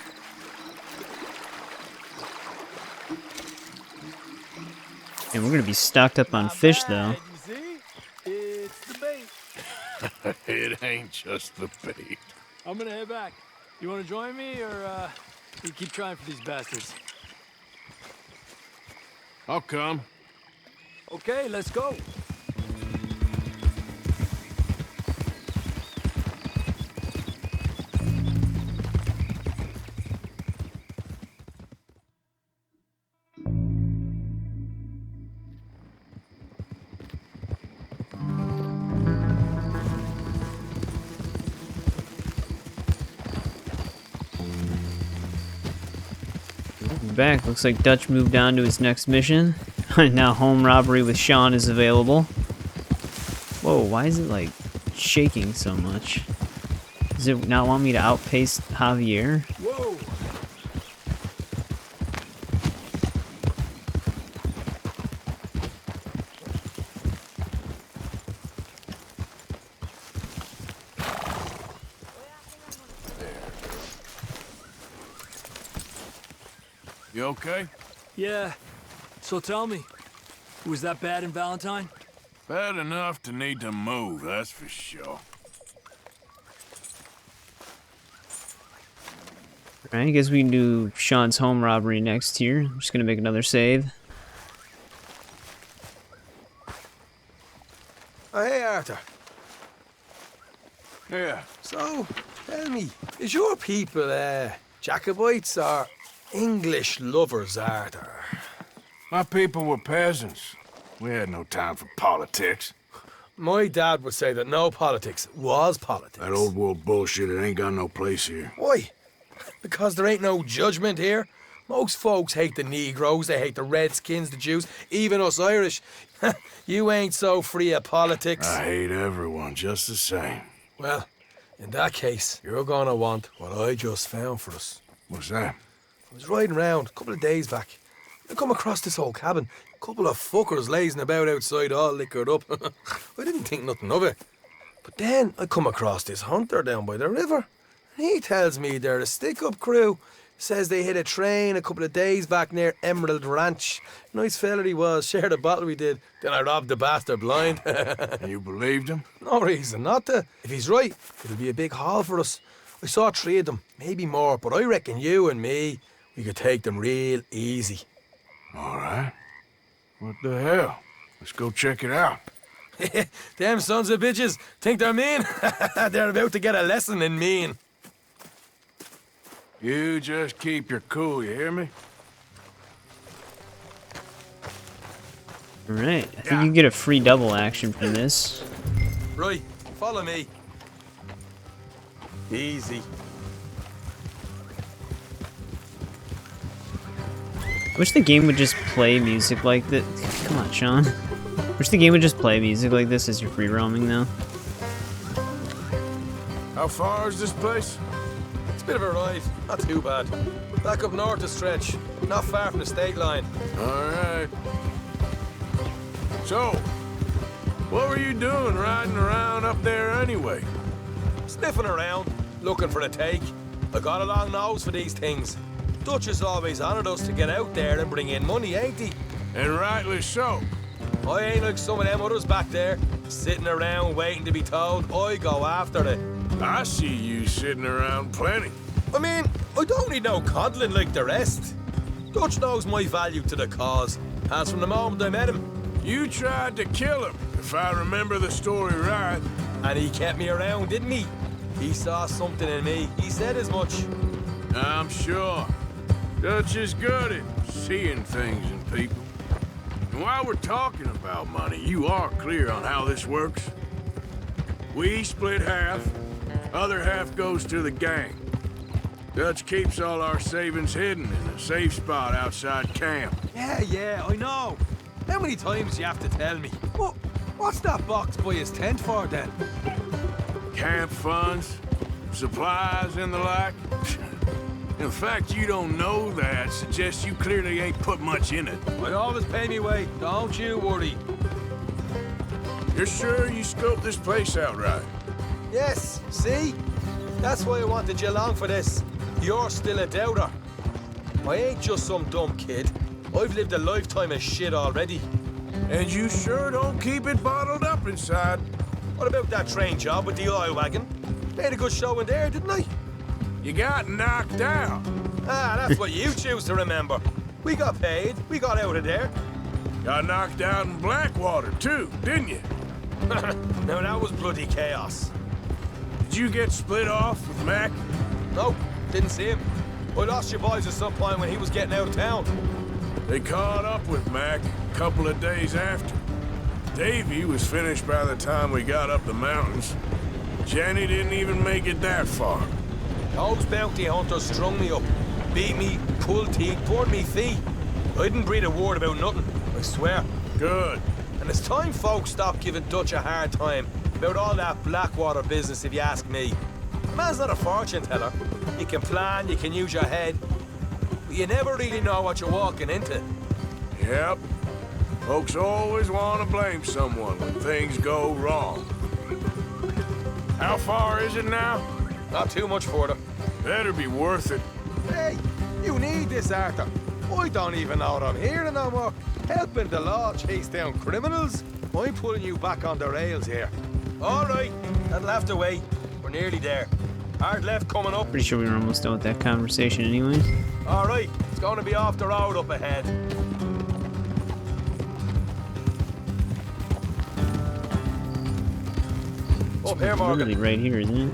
And we're gonna be stocked up on fish, though. You see? It's the bait. It ain't just the bait. I'm gonna head back. You wanna join me, or you keep trying for these bastards? I'll come. Okay, let's go. Back. Looks like Dutch moved on to his next mission. Now home robbery with Sean is available. Whoa, why is it like shaking so much? Does it not want me to outpace Javier? Whoa! You okay? Yeah. So tell me, was that bad in Valentine? Bad enough to need to move, that's for sure. Alright, I guess we can do Sean's home robbery next here. I'm just gonna make another save. Oh, hey, Arthur. Yeah. So, tell me, is your people, Jacobites or English lovers, Arthur? My people were peasants. We had no time for politics. My dad would say that no politics was politics. That old world bullshit, it ain't got no place here. Why? Because there ain't no judgment here. Most folks hate the Negroes, they hate the Redskins, the Jews, even us Irish. You ain't so free of politics. I hate everyone just the same. Well, in that case, you're gonna want what I just found for us. What's that? I was riding around a couple of days back. I come across this old cabin. Couple of fuckers lazing about outside all liquored up. I didn't think nothing of it. But then I come across this hunter down by the river. And he tells me they're a stick-up crew. Says they hit a train a couple of days back near Emerald Ranch. Nice fella he was, shared a bottle we did. Then I robbed the bastard blind. You believed him? No reason not to. If he's right, it'll be a big haul for us. I saw 3 of them, maybe more, but I reckon you and me, we could take them real easy. All right. What the hell? Let's go check it out. Them sons of bitches think they're mean. They're about to get a lesson in mean. You just keep your cool, you hear me? Alright, I think you get a free double action for this. Right, follow me. Easy. I wish the game would just play music like this. Come on, Sean. Wish the game would just play music like this as you're free roaming, though. How far is this place? It's a bit of a ride, not too bad. Back up north a stretch, not far from the state line. All right. So, what were you doing riding around up there anyway? Sniffing around, looking for a take. I got a long nose for these things. Dutch has always honoured us to get out there and bring in money, ain't he? And rightly so. I ain't like some of them others back there, sitting around waiting to be told. I go after it. I see you sitting around plenty. I mean, I don't need no coddling like the rest. Dutch knows my value to the cause, as from the moment I met him. You tried to kill him, if I remember the story right. And he kept me around, didn't he? He saw something in me. He said as much. I'm sure. Dutch is good at seeing things in people. And while we're talking about money, you are clear on how this works? We split half, other half goes to the gang. Dutch keeps all our savings hidden in a safe spot outside camp. Yeah, I know. How many times do you have to tell me? What's that box by his tent for, then? Camp funds, supplies, and the like. The fact you don't know that suggests you clearly ain't put much in it. I always pay me way, don't you worry. You're sure you scoped this place out right? Yes, see? That's why I wanted you along for this. You're still a doubter. I ain't just some dumb kid. I've lived a lifetime of shit already. And you sure don't keep it bottled up inside. What about that train job with the oil wagon? Made a good show in there, didn't I? You got knocked out. That's what you choose to remember. We got paid. We got out of there. Got knocked out in Blackwater, too, didn't you? Now, that was bloody chaos. Did you get split off with Mac? No, didn't see him. I lost your boys at some point when he was getting out of town. They caught up with Mac a couple of days after. Davy was finished by the time we got up the mountains. Jenny didn't even make it that far. Those bounty hunters strung me up, beat me, pulled teeth, poured me feet. I didn't breathe a word about nothing, I swear. Good. And it's time folks stopped giving Dutch a hard time about all that Blackwater business, if you ask me. The man's not a fortune teller. You can plan, you can use your head, but you never really know what you're walking into. Yep. Folks always want to blame someone when things go wrong. How far is it now? Not too much further. Better be worth it. Hey, you need this, Arthur. I don't even know what I'm hearing no more. Helping the law chase down criminals? I'm pulling you back on the rails here. All right, that'll have to wait. We're nearly there. Hard left coming up. Pretty sure we were almost done with that conversation anyway. All right, it's going to be off the road up ahead. Up here, Morgan. Literally right here, isn't it?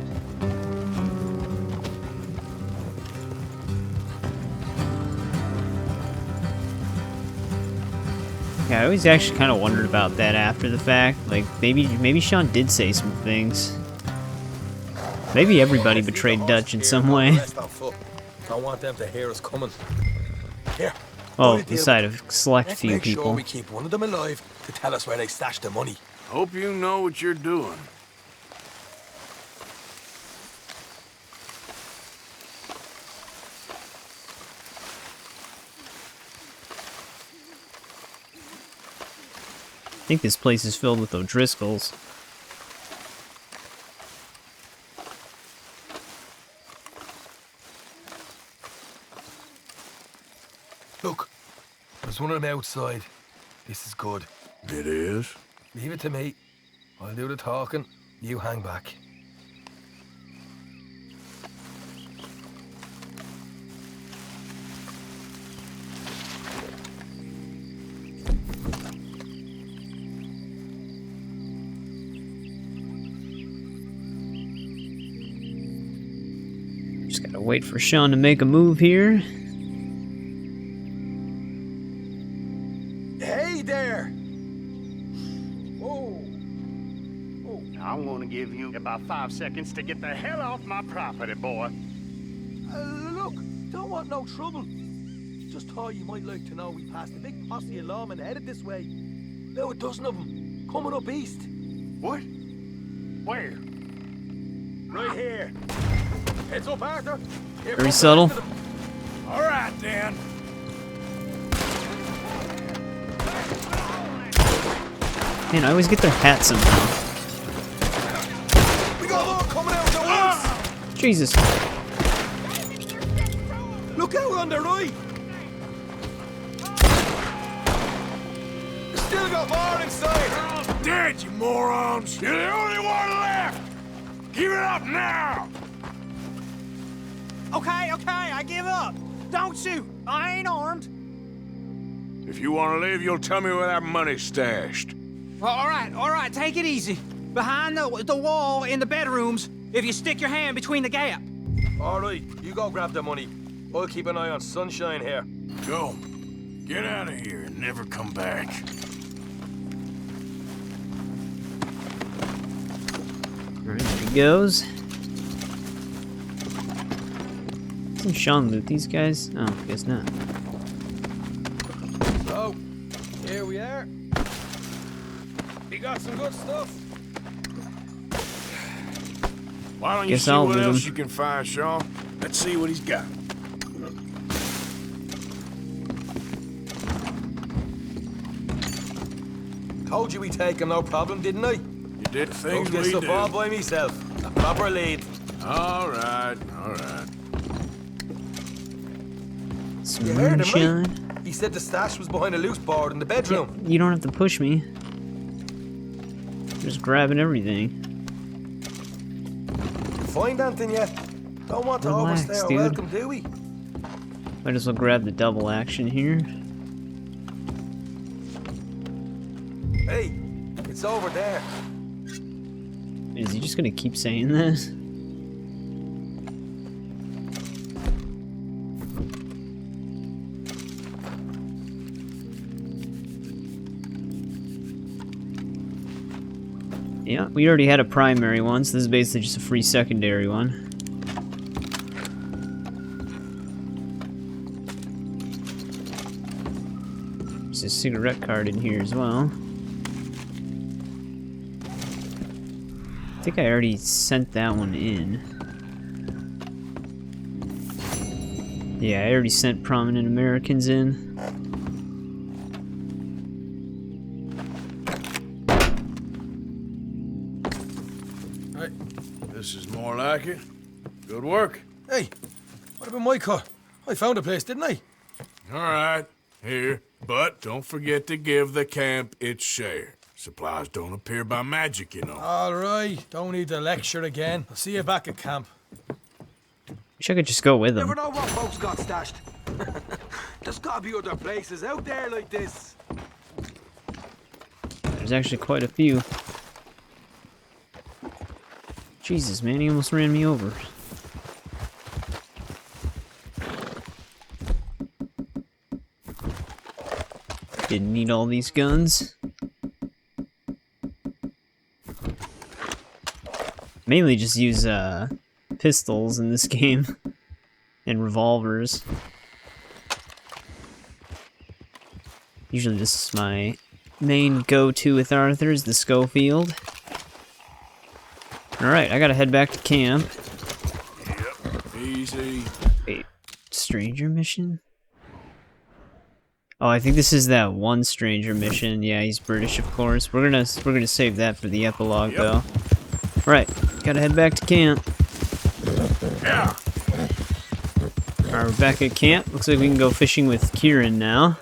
Yeah, I always actually kind of wondered about that after the fact. Like, maybe Sean did say some things. Maybe everybody betrayed Dutch in some way. Don't want them to hear us coming. Here. Oh, beside a select few Make sure people. we keep one of them alive to tell us where they stashed the money. Hope you know what you're doing. think this place is filled with O'Driscolls. Look, there's one of them outside. This is good. It is? Leave it to me. I'll do the talking. You hang back. Just gotta wait for Sean to make a move here. Hey there! I'm gonna give you about 5 seconds to get the hell off my property, boy. Look, don't want no trouble. Just thought you might like to know we passed a big posse of lawmen headed this way. About a dozen of them, coming up east. What? Where? Right here. Heads up, Arthur. Here Very comes subtle. the rest of them. All right, then. Man, I always get their hats somehow. We got more coming out the woods. Jesus. Look out on the right. Still got more inside. You're all dead, you morons. You're the only one left. Give it up now. Okay, I give up. Don't shoot. I ain't armed. If you want to leave, you'll tell me where that money's stashed. Well, all right, take it easy. Behind the wall in the bedrooms, if you stick your hand between the gap. All right, you go grab the money. I'll keep an eye on Sunshine here. Go. Get out of here and never come back. Alright, there he goes. Doesn't Sean loot these guys? Oh, I guess not. So, here we are. He got some good stuff. Why don't you Guess see I'll what loot else him. you can find, Sean? Let's see what he's got. Told you we'd take him, no problem, didn't I? You did the things Took this we up all do. by myself. A proper lead. All right, all right. You heard him, Moonshine. right? He said the stash was behind a loose board in the bedroom. You don't have to push me. Just grabbing everything. Find anything yet? Don't want to Relax, overstay our dude. welcome, do we? Might as well grab the double action here. Hey, it's over there. Is he just gonna keep saying this? Yeah, we already had a primary one, so this is basically just a free secondary one. There's a cigarette card in here as well. I think I already sent that one in. Yeah, I already sent Prominent Americans in. This is more like it. Good work. Hey, what about Micah? I found a place, didn't I? All right, here. But don't forget to give the camp its share. Supplies don't appear by magic, you know. All right, don't need to lecture again. I'll see you back at camp. Wish I could just go with them. Never know what folks got stashed. There's gotta be other places out there like this. There's actually quite a few. Jesus, man, he almost ran me over. Didn't need all these guns. Mainly just use pistols in this game and revolvers. Usually this is my main go-to with Arthur, is the Schofield. Alright, I gotta head back to camp. Yep, easy. Wait, stranger mission? Oh, I think this is that one stranger mission. Yeah, he's British, of course. We're gonna save that for the epilogue, though. Right, gotta head back to camp. Yeah. Alright, we're back at camp. Looks like we can go fishing with Kieran now.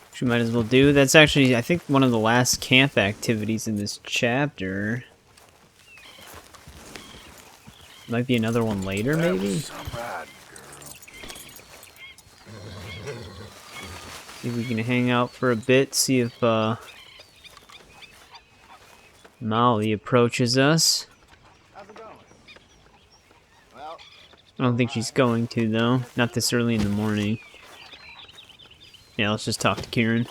Which we might as well do. That's actually, I think, one of the last camp activities in this chapter. Might be another one later, maybe? See if we can hang out for a bit, see if Molly approaches us. I don't think she's going to, though. Not this early in the morning. Yeah, let's just talk to Kieran.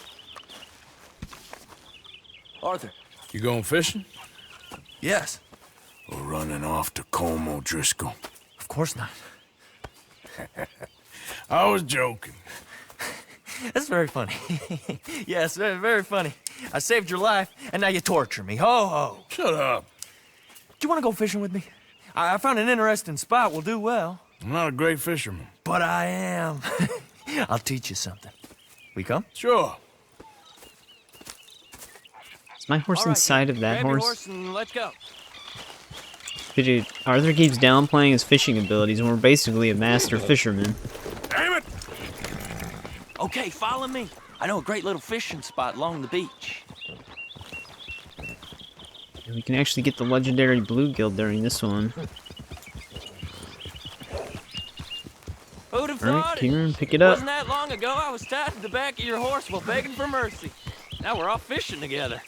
Arthur. You going fishing? Yes. Or running off to Colm O'Driscoll? Of course not. I was joking. That's very funny. Yes, very, very funny. I saved your life, and now you torture me. Ho, ho. Shut up. Do you want to go fishing with me? I found an interesting spot. We'll do well. I'm not a great fisherman. But I am. I'll teach you something. We come? Sure. Is my horse inside of that Grab your horse? horse and let's go. Dude, Arthur keeps downplaying his fishing abilities, and we're basically a master fisherman. Damn it! Okay, follow me. I know a great little fishing spot along the beach. And we can actually get the legendary bluegill during this one. Who'd have Alright, thought Kieran, it? pick it up. Wasn't that long ago I was tied to the back of your horse while begging for mercy. Now we're off fishing together.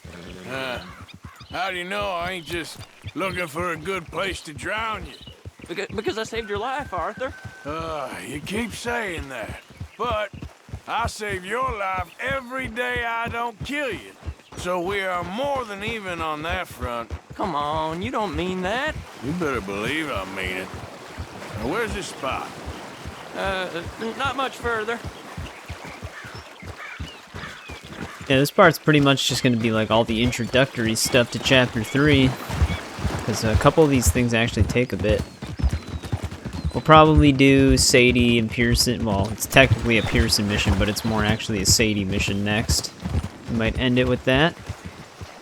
How do you know I ain't just looking for a good place to drown you? Because I saved your life, Arthur. You keep saying that. But I save your life every day I don't kill you. So we are more than even on that front. Come on, you don't mean that. You better believe I mean it. Now, where's this spot? Not much further. Yeah, this part's pretty much just going to be like all the introductory stuff to Chapter 3. Because a couple of these things actually take a bit. We'll probably do Sadie and Pearson. Well, it's technically a Pearson mission, but it's more actually a Sadie mission next. We might end it with that.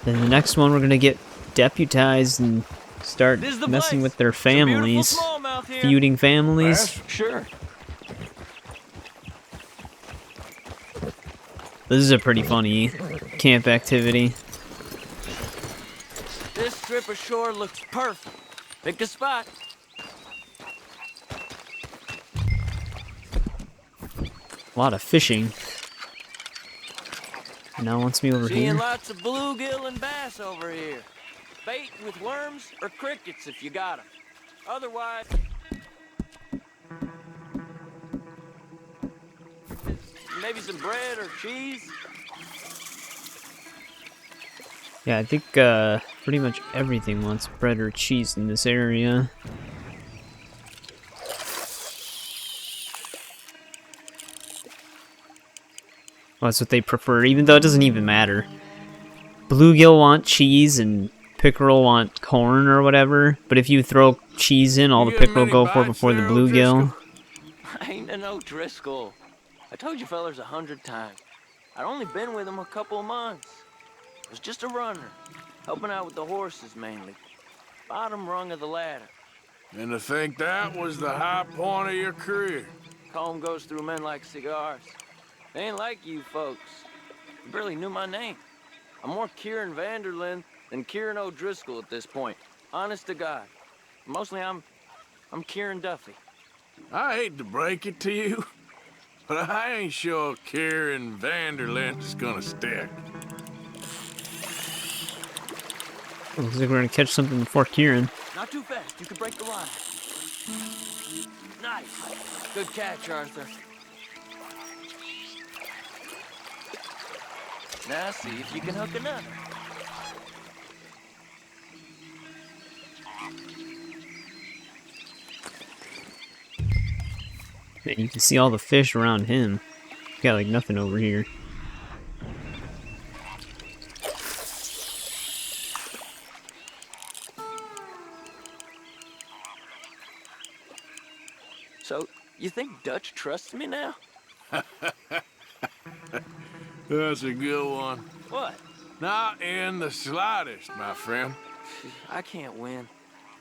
Then the next one, we're going to get deputized and start messing with their families. Feuding families. Sure. This is a pretty funny camp activity. This strip of shore looks perfect. Pick a spot. A lot of fishing. Now wants me over Seeing here. lots of bluegill and bass over here. Bait with worms or crickets if you got them. Otherwise, maybe some bread or cheese. Yeah, I think pretty much everything wants bread or cheese in this area. Well, that's what they prefer, even though it doesn't even matter. Bluegill want cheese and pickerel want corn or whatever, but if you throw cheese in, all the pickerel go for before the bluegill. I ain't an O'Driscoll. I told you fellers 100 times. I'd only been with him a couple of months. I was just a runner, helping out with the horses mainly. Bottom rung of the ladder. And to think that was the high point of your career. Colm goes through men like cigars. They ain't like you folks. You barely knew my name. I'm more Kieran Vanderlyn than Kieran O'Driscoll at this point. Honest to God. Mostly I'm Kieran Duffy. I hate to break it to you, but I ain't sure Kieran Vanderlyn's gonna stick. Looks like we're gonna catch something before Kieran. Not too fast. You could break the line. Nice. Good catch, Arthur. Now see if you can hook another. Man, you can see all the fish around him. Got like nothing over here. So, you think Dutch trusts me now? That's a good one. What? Not in the slightest, my friend. I can't win.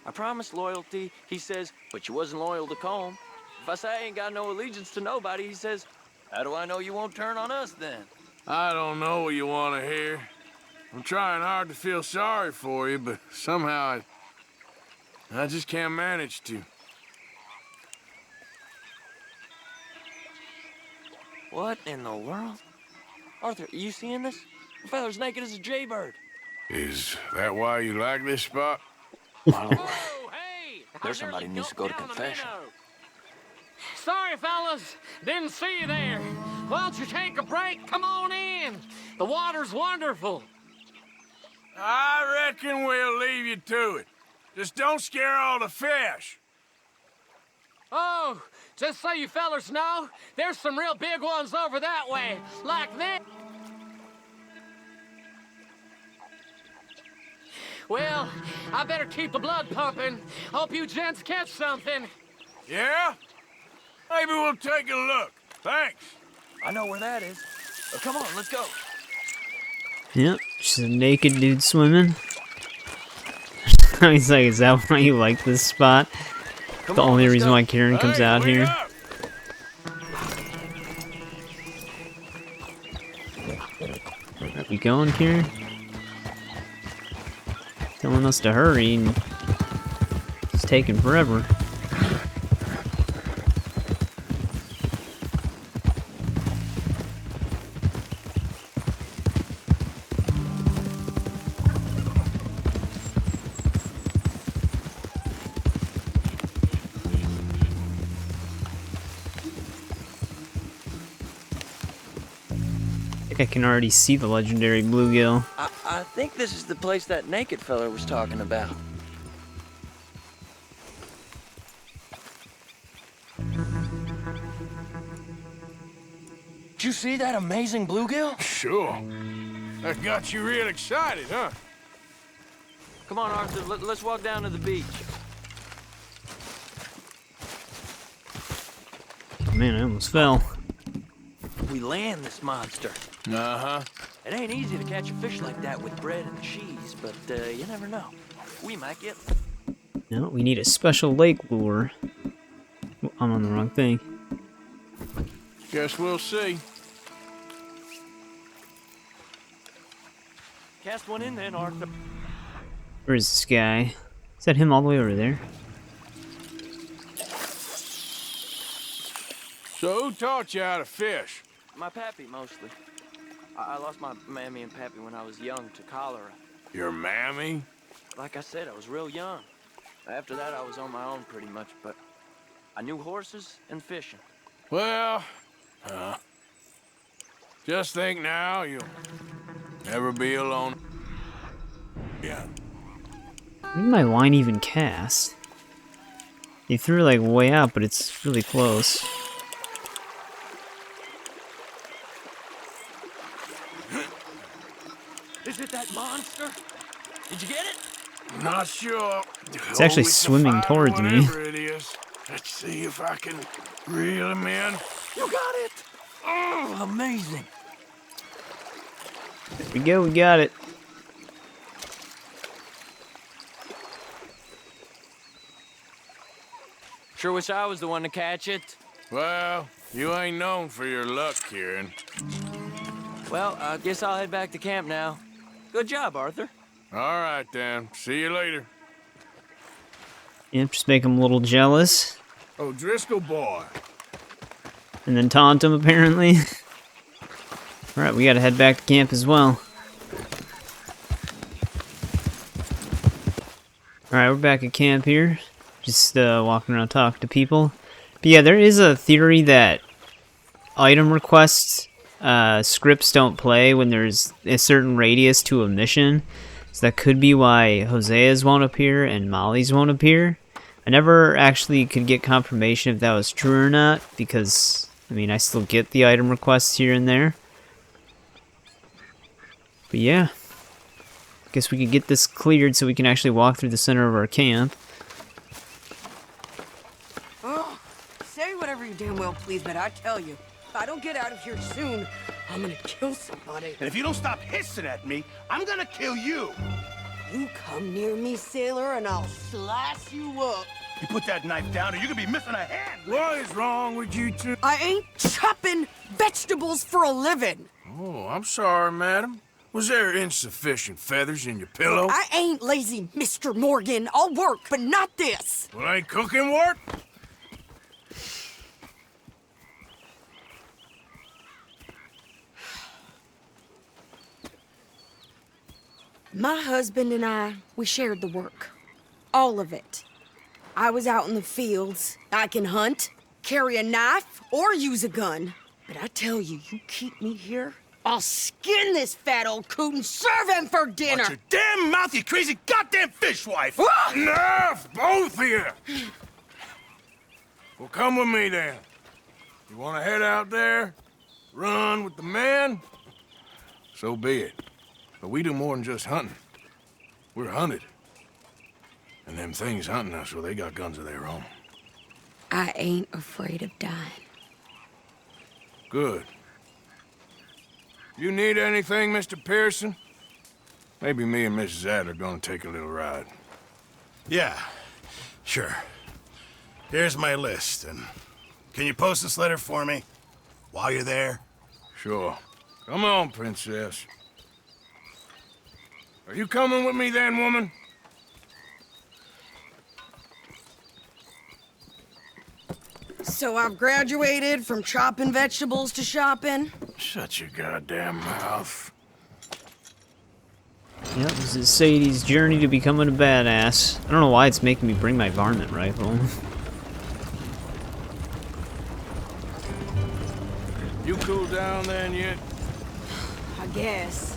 I promised loyalty, he says, but you wasn't loyal to Cont. If I say I ain't got no allegiance to nobody, he says, how do I know you won't turn on us then? I don't know what you want to hear. I'm trying hard to feel sorry for you, but somehow I just can't manage to. What in the world? Arthur, are you seeing this? The fella's naked as a jaybird. Is that why you like this spot? There's somebody who needs to go to confession. Sorry, fellas. Didn't see you there. Why don't you take a break? Come on in. The water's wonderful. I reckon we'll leave you to it. Just don't scare all the fish. Oh, just so you fellas know, there's some real big ones over that way. Like this. Well, I better keep the blood pumping. Hope you gents catch something. Yeah? Maybe we'll take a look. Thanks. I know where that is. Come on, let's go. Yep, just a naked dude swimming. He's like, is that why you like this spot? Come the on, only let's reason go. why Kieran comes out here. Where we going, Kieran? Telling us to hurry, and it's taking forever. I think I can already see the legendary bluegill. I think this is the place that naked fella was talking about. Did you see that amazing bluegill? Sure. That got you real excited, huh? Come on, Arthur, let's walk down to the beach. Man, I almost fell. We land this monster. Uh-huh. It ain't easy to catch a fish like that with bread and cheese, but you never know. We might get... No, we need a special lake lure. I'm on the wrong thing. Guess we'll see. Cast one in then, Arthur. Where is this guy? Is that him all the way over there? So who taught you how to fish? My pappy, mostly. I lost my mammy and pappy when I was young to cholera. Your mammy? Like I said, I was real young. After that, I was on my own pretty much, but I knew horses and fishing. Well, just think now you'll never be alone. Yeah. Where did my line even cast? He threw like way out, but it's really close. Is it that monster? Did you get it? Not sure. It's actually swimming towards me. It is. Let's see if I can reel him in. You got it! Oh, amazing. There we go, we got it. Sure wish I was the one to catch it. Well, you ain't known for your luck, Kieran. Well, I guess I'll head back to camp now. Good job, Arthur. All right, then. See you later. Yep, just make him a little jealous. Oh, Driscoll boy. And then taunt him, apparently. Alright, we gotta head back to camp as well. Alright, we're back at camp here. Just walking around talking to people. But yeah, there is a theory that item requests scripts don't play when there's a certain radius to a mission. So that could be why Hosea's won't appear and Molly's won't appear. I never actually could get confirmation if that was true or not, because, I mean, I still get the item requests here and there. But yeah. Guess we could get this cleared so we can actually walk through the center of our camp. Oh, damn well please, but I tell you, if I don't get out of here soon, I'm gonna kill somebody. And if you don't stop hissing at me, I'm gonna kill you. You come near me, sailor, and I'll slice you up. You put that knife down or you're gonna be missing a hand. What is wrong with you two? I ain't chopping vegetables for a living. Oh, I'm sorry, madam. Was there insufficient feathers in your pillow? I ain't lazy, Mr. Morgan. I'll work, but not this. Well, ain't cooking work? My husband and I, we shared the work. All of it. I was out in the fields. I can hunt, carry a knife, or use a gun. But I tell you, you keep me here, I'll skin this fat old coot and serve him for dinner. Watch your damn mouth, you crazy goddamn fishwife! Enough, both of you! Well, come with me then. You want to head out there, run with the men? So be it. But we do more than just hunting. We're hunted. And them things hunting us, well, they got guns of their own. I ain't afraid of dying. Good. You need anything, Mr. Pearson? Maybe me and Mrs. Ad are gonna take a little ride. Yeah, sure. Here's my list, and can you post this letter for me while you're there? Sure. Come on, princess. Are you coming with me then, woman? So I've graduated from chopping vegetables to shopping? Shut your goddamn mouth. Yep, this is Sadie's journey to becoming a badass. I don't know why it's making me bring my varmint rifle. You cool down then yet? I guess.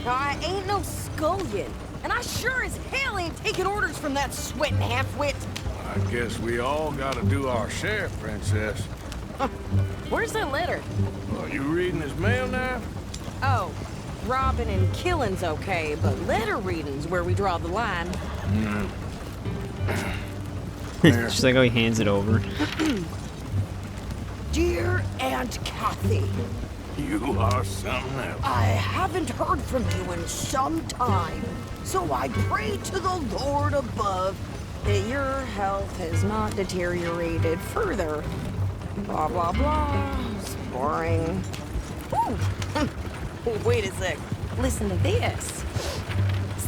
Now, I ain't no scullion, and I sure as hell ain't taking orders from that sweating half-wit. I guess we all gotta do our share, princess. Where's that letter? Are you reading his mail now? Oh, robbing and killing's okay, but letter reading's where we draw the line. Just like how he hands it over. Dear Aunt Kathy. You are something else. I haven't heard from you in some time, so I pray to the Lord above that your health has not deteriorated further. Blah, blah, blah. It's boring. Ooh. Wait a sec. Listen to this.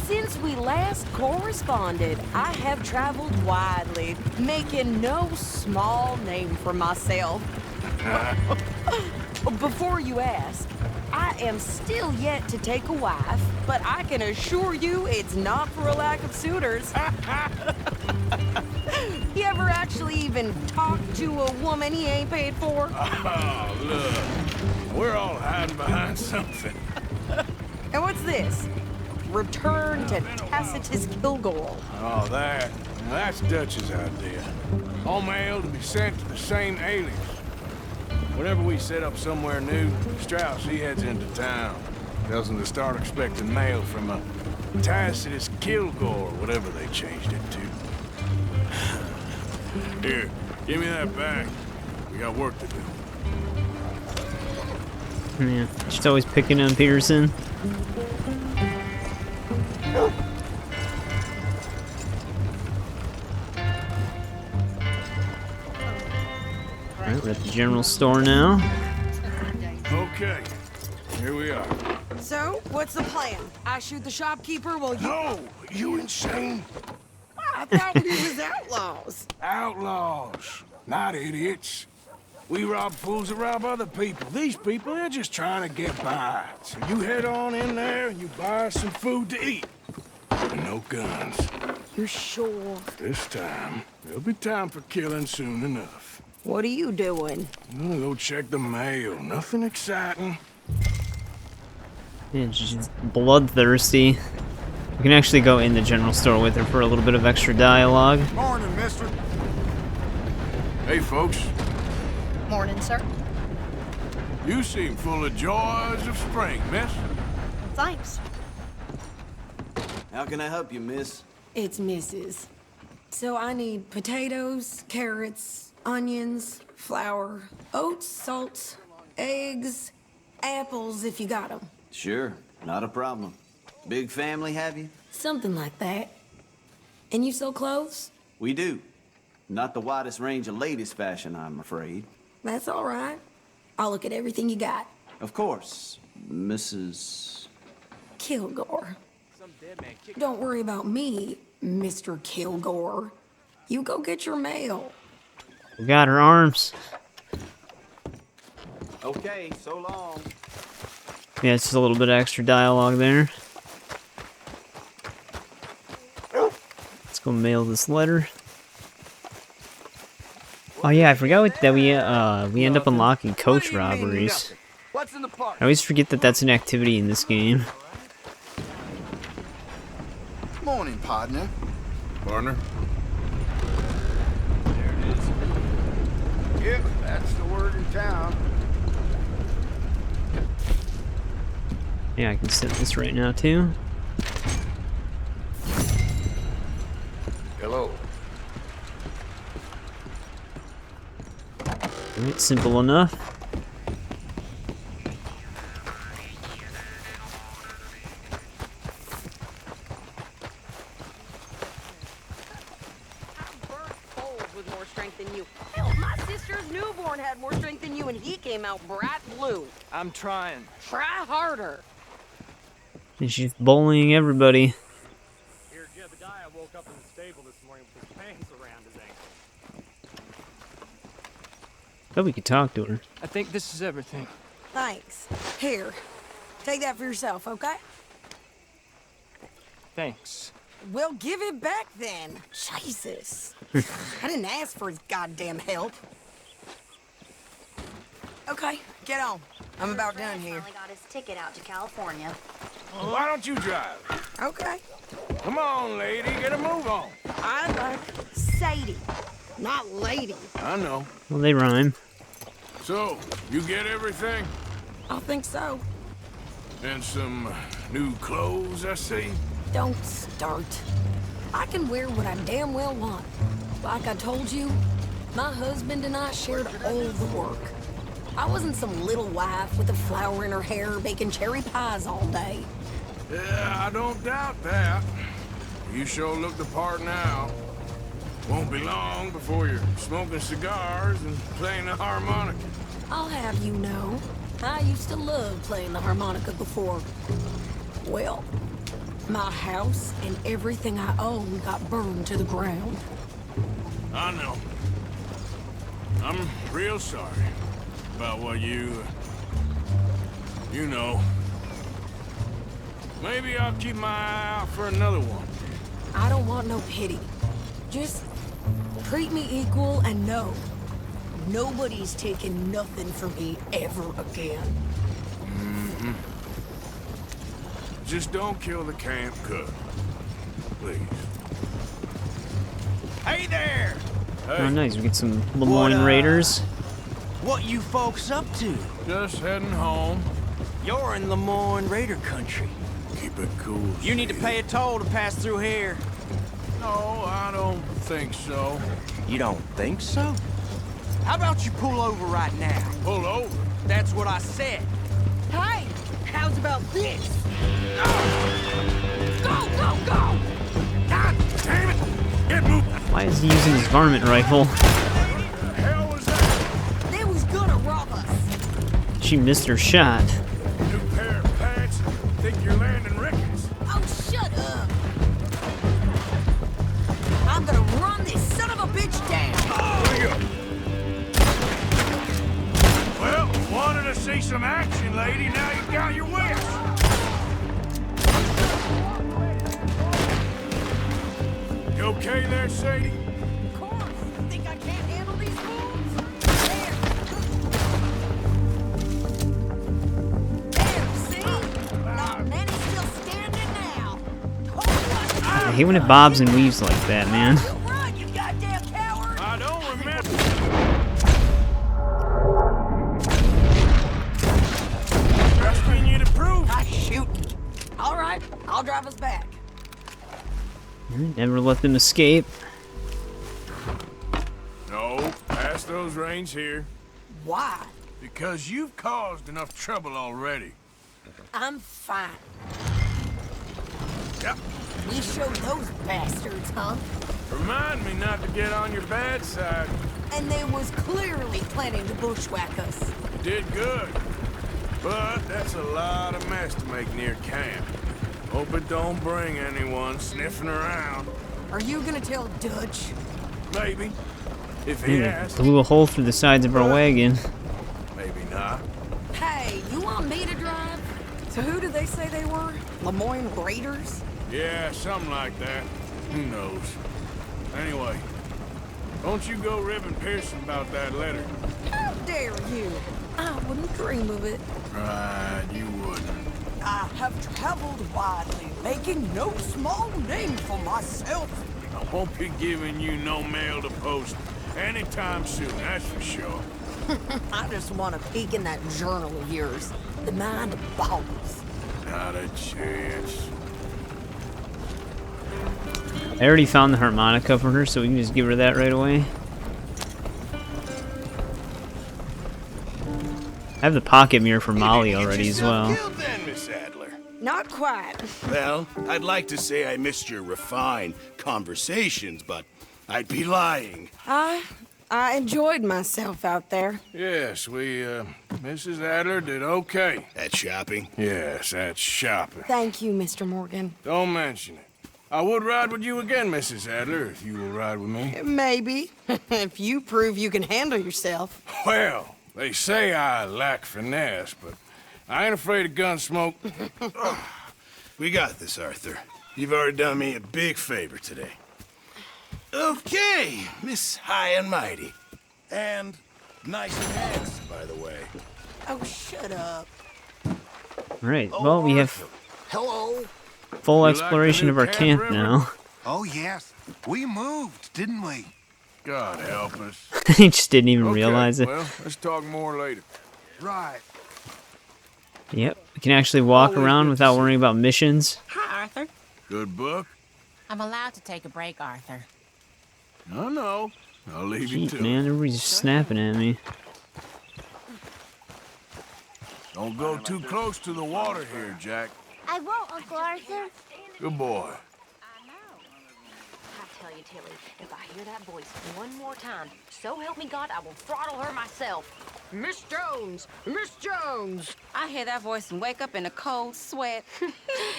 Since we last corresponded, I have traveled widely, making no small name for myself. Before you ask, I am still yet to take a wife, but I can assure you it's not for a lack of suitors. You ever actually even talked to a woman he ain't paid for? Oh, look. We're all hiding behind something. And what's this? Return to Tacitus Kilgore. Oh, that's Dutch's idea. All mail to be sent to the same alias. Whenever we set up somewhere new, Strauss, he heads into town. Tells them to start expecting mail from a Tacitus Kilgore, whatever they changed it to. Here, give me that back. We got work to do. Yeah, she's always picking on Peterson. Alright, we're at the general store now. Okay, here we are. So, what's the plan? I shoot the shopkeeper while you... No! You insane? I thought we was outlaws. Outlaws, not idiots. We rob fools that rob other people. These people, they're just trying to get by. So you head on in there and you buy us some food to eat. And no guns. You sure? This time, there'll be time for killing soon enough. What are you doing? I'm gonna go check the mail. Nothing exciting. Yeah, she's bloodthirsty. We can actually go in the general store with her for a little bit of extra dialogue. Morning, mister. Hey, folks. Morning, sir. You seem full of joys of spring, miss. Thanks. How can I help you, miss? It's Mrs. So I need potatoes, carrots, onions, flour, oats, salt, eggs, apples if you got 'em. Sure, not a problem. Big family, have you? Something like that. And you sew clothes? We do. Not the widest range of ladies' fashion, I'm afraid. That's all right. I'll look at everything you got. Of course, Mrs. Kilgore. Don't worry about me, Mr. Kilgore. You go get your mail. We got her arms. Okay, so long. Yeah, it's just a little bit of extra dialogue there. Let's go mail this letter. Oh yeah, I forgot that we end up unlocking coach robberies. What's in the park? I always forget that that's an activity in this game. Morning, partner. Partner? There it is. Yep, that's the word in town. Yeah, I can set this right now too. Hello. Alright, simple enough. With more strength than you. Hell, my sister's newborn had more strength than you, and he came out bright blue. I'm trying. Try harder. And she's bullying everybody. Here, Jebediah woke up in the stable this morning with his pants around his ankle. Thought we could talk to her. I think this is everything. Thanks. Here, take that for yourself, okay? Thanks. Well, give it back then. Jesus. I didn't ask for his goddamn help. Okay, get on. I'm about done here. Finally got his ticket out to California. Well, why don't you drive? Okay. Come on, lady, get a move on. I like Sadie, not lady. I know. Well, they rhyme. So, you get everything? I think so. And some new clothes, I see? Don't start. I can wear what I damn well want. Like I told you, my husband and I shared all the work. I wasn't some little wife with a flower in her hair baking cherry pies all day. Yeah, I don't doubt that. You sure look the part now. Won't be long before you're smoking cigars and playing the harmonica. I'll have you know, I used to love playing the harmonica before. Well, my house and everything I own got burned to the ground. I know. I'm real sorry about what you know. Maybe I'll keep my eye out for another one. I don't want no pity. Just treat me equal and know nobody's taking nothing from me ever again. Mm-hmm. Just don't kill the camp cook. Please. Hey there! Oh, nice. We get some Lemoyne Raiders. What you folks up to? Just heading home. You're in Lemoyne Raider country. Keep it cool. You need to pay a toll to pass through here. No, I don't think so. You don't think so? How about you pull over right now? Pull over? That's what I said. Hey, how's about this? Go, go, go! God damn it! Get moving! Why is he using his varmint rifle? Hell was that? They was gonna rob us. She missed her shot. New pair of pants. Think you're landing Ricketts. Oh, shut up! I'm gonna run this son of a bitch down. Where you go? Well, wanted to see some action, lady. Now you got your wish. You okay there, Sadie? Of course. Think I can't handle these fools? There, see? Not many still standing now. I hate when it bobs and weaves like that, man. Run, you goddamn coward! I don't remember. Asking you to prove. I shoot. All right, I'll drive us back. Never let them escape. No, pass Place those reins here. Why? Because you've caused enough trouble already. I'm fine. Yep. You showed those bastards, huh? Remind me not to get on your bad side. And they was clearly planning to bushwhack us. Did good. But that's a lot of mess to make near camp. Hope it don't bring anyone sniffing around. Are you gonna tell Dutch? Maybe. If he asks. Blew a hole through the sides of our wagon. Maybe not. Hey, you want me to drive? So who did they say they were? Lemoyne Raiders? Yeah, something like that. Who knows? Anyway, don't you go ribbing Pearson about that letter. How dare you? I wouldn't dream of it. Right, you wouldn't. I have traveled widely, making no small name for myself. I won't be giving you no mail to post anytime soon, that's for sure. I just want to peek in that journal of yours. The mind boggles. Not a chance. I already found the harmonica for her, so we can just give her that right away. I have the pocket mirror for Molly already as well. Then, Miss Adler. Not quite. Well, I'd like to say I missed your refined conversations, but I'd be lying. I enjoyed myself out there. Yes, Mrs. Adler did okay. At shopping? Yes, at shopping. Thank you, Mr. Morgan. Don't mention it. I would ride with you again, Mrs. Adler, if you will ride with me. Maybe. If you prove you can handle yourself. Well, they say I lack finesse, but I ain't afraid of gun smoke. We got this, Arthur. You've already done me a big favor today. Okay, Miss High and Mighty. And nice pants, by the way. Oh, shut up. Alright, well, we have Hello. full exploration of our camp now. Oh, yes. We moved, didn't we? God help us. He just didn't even realize it. Well, let's talk more later. Right. Yep, we can actually walk around without worrying about missions. Hi, Arthur. Good book? I'm allowed to take a break, Arthur. No. I'll leave you Jeez, to man, it. everybody's just snapping at me. Don't go too close to the water here, Jack. I won't, Uncle Arthur. Good boy. I tell you, Tilly, if I hear that voice one more time, so help me God, I will throttle her myself. Miss Jones! Miss Jones! I hear that voice and wake up in a cold sweat.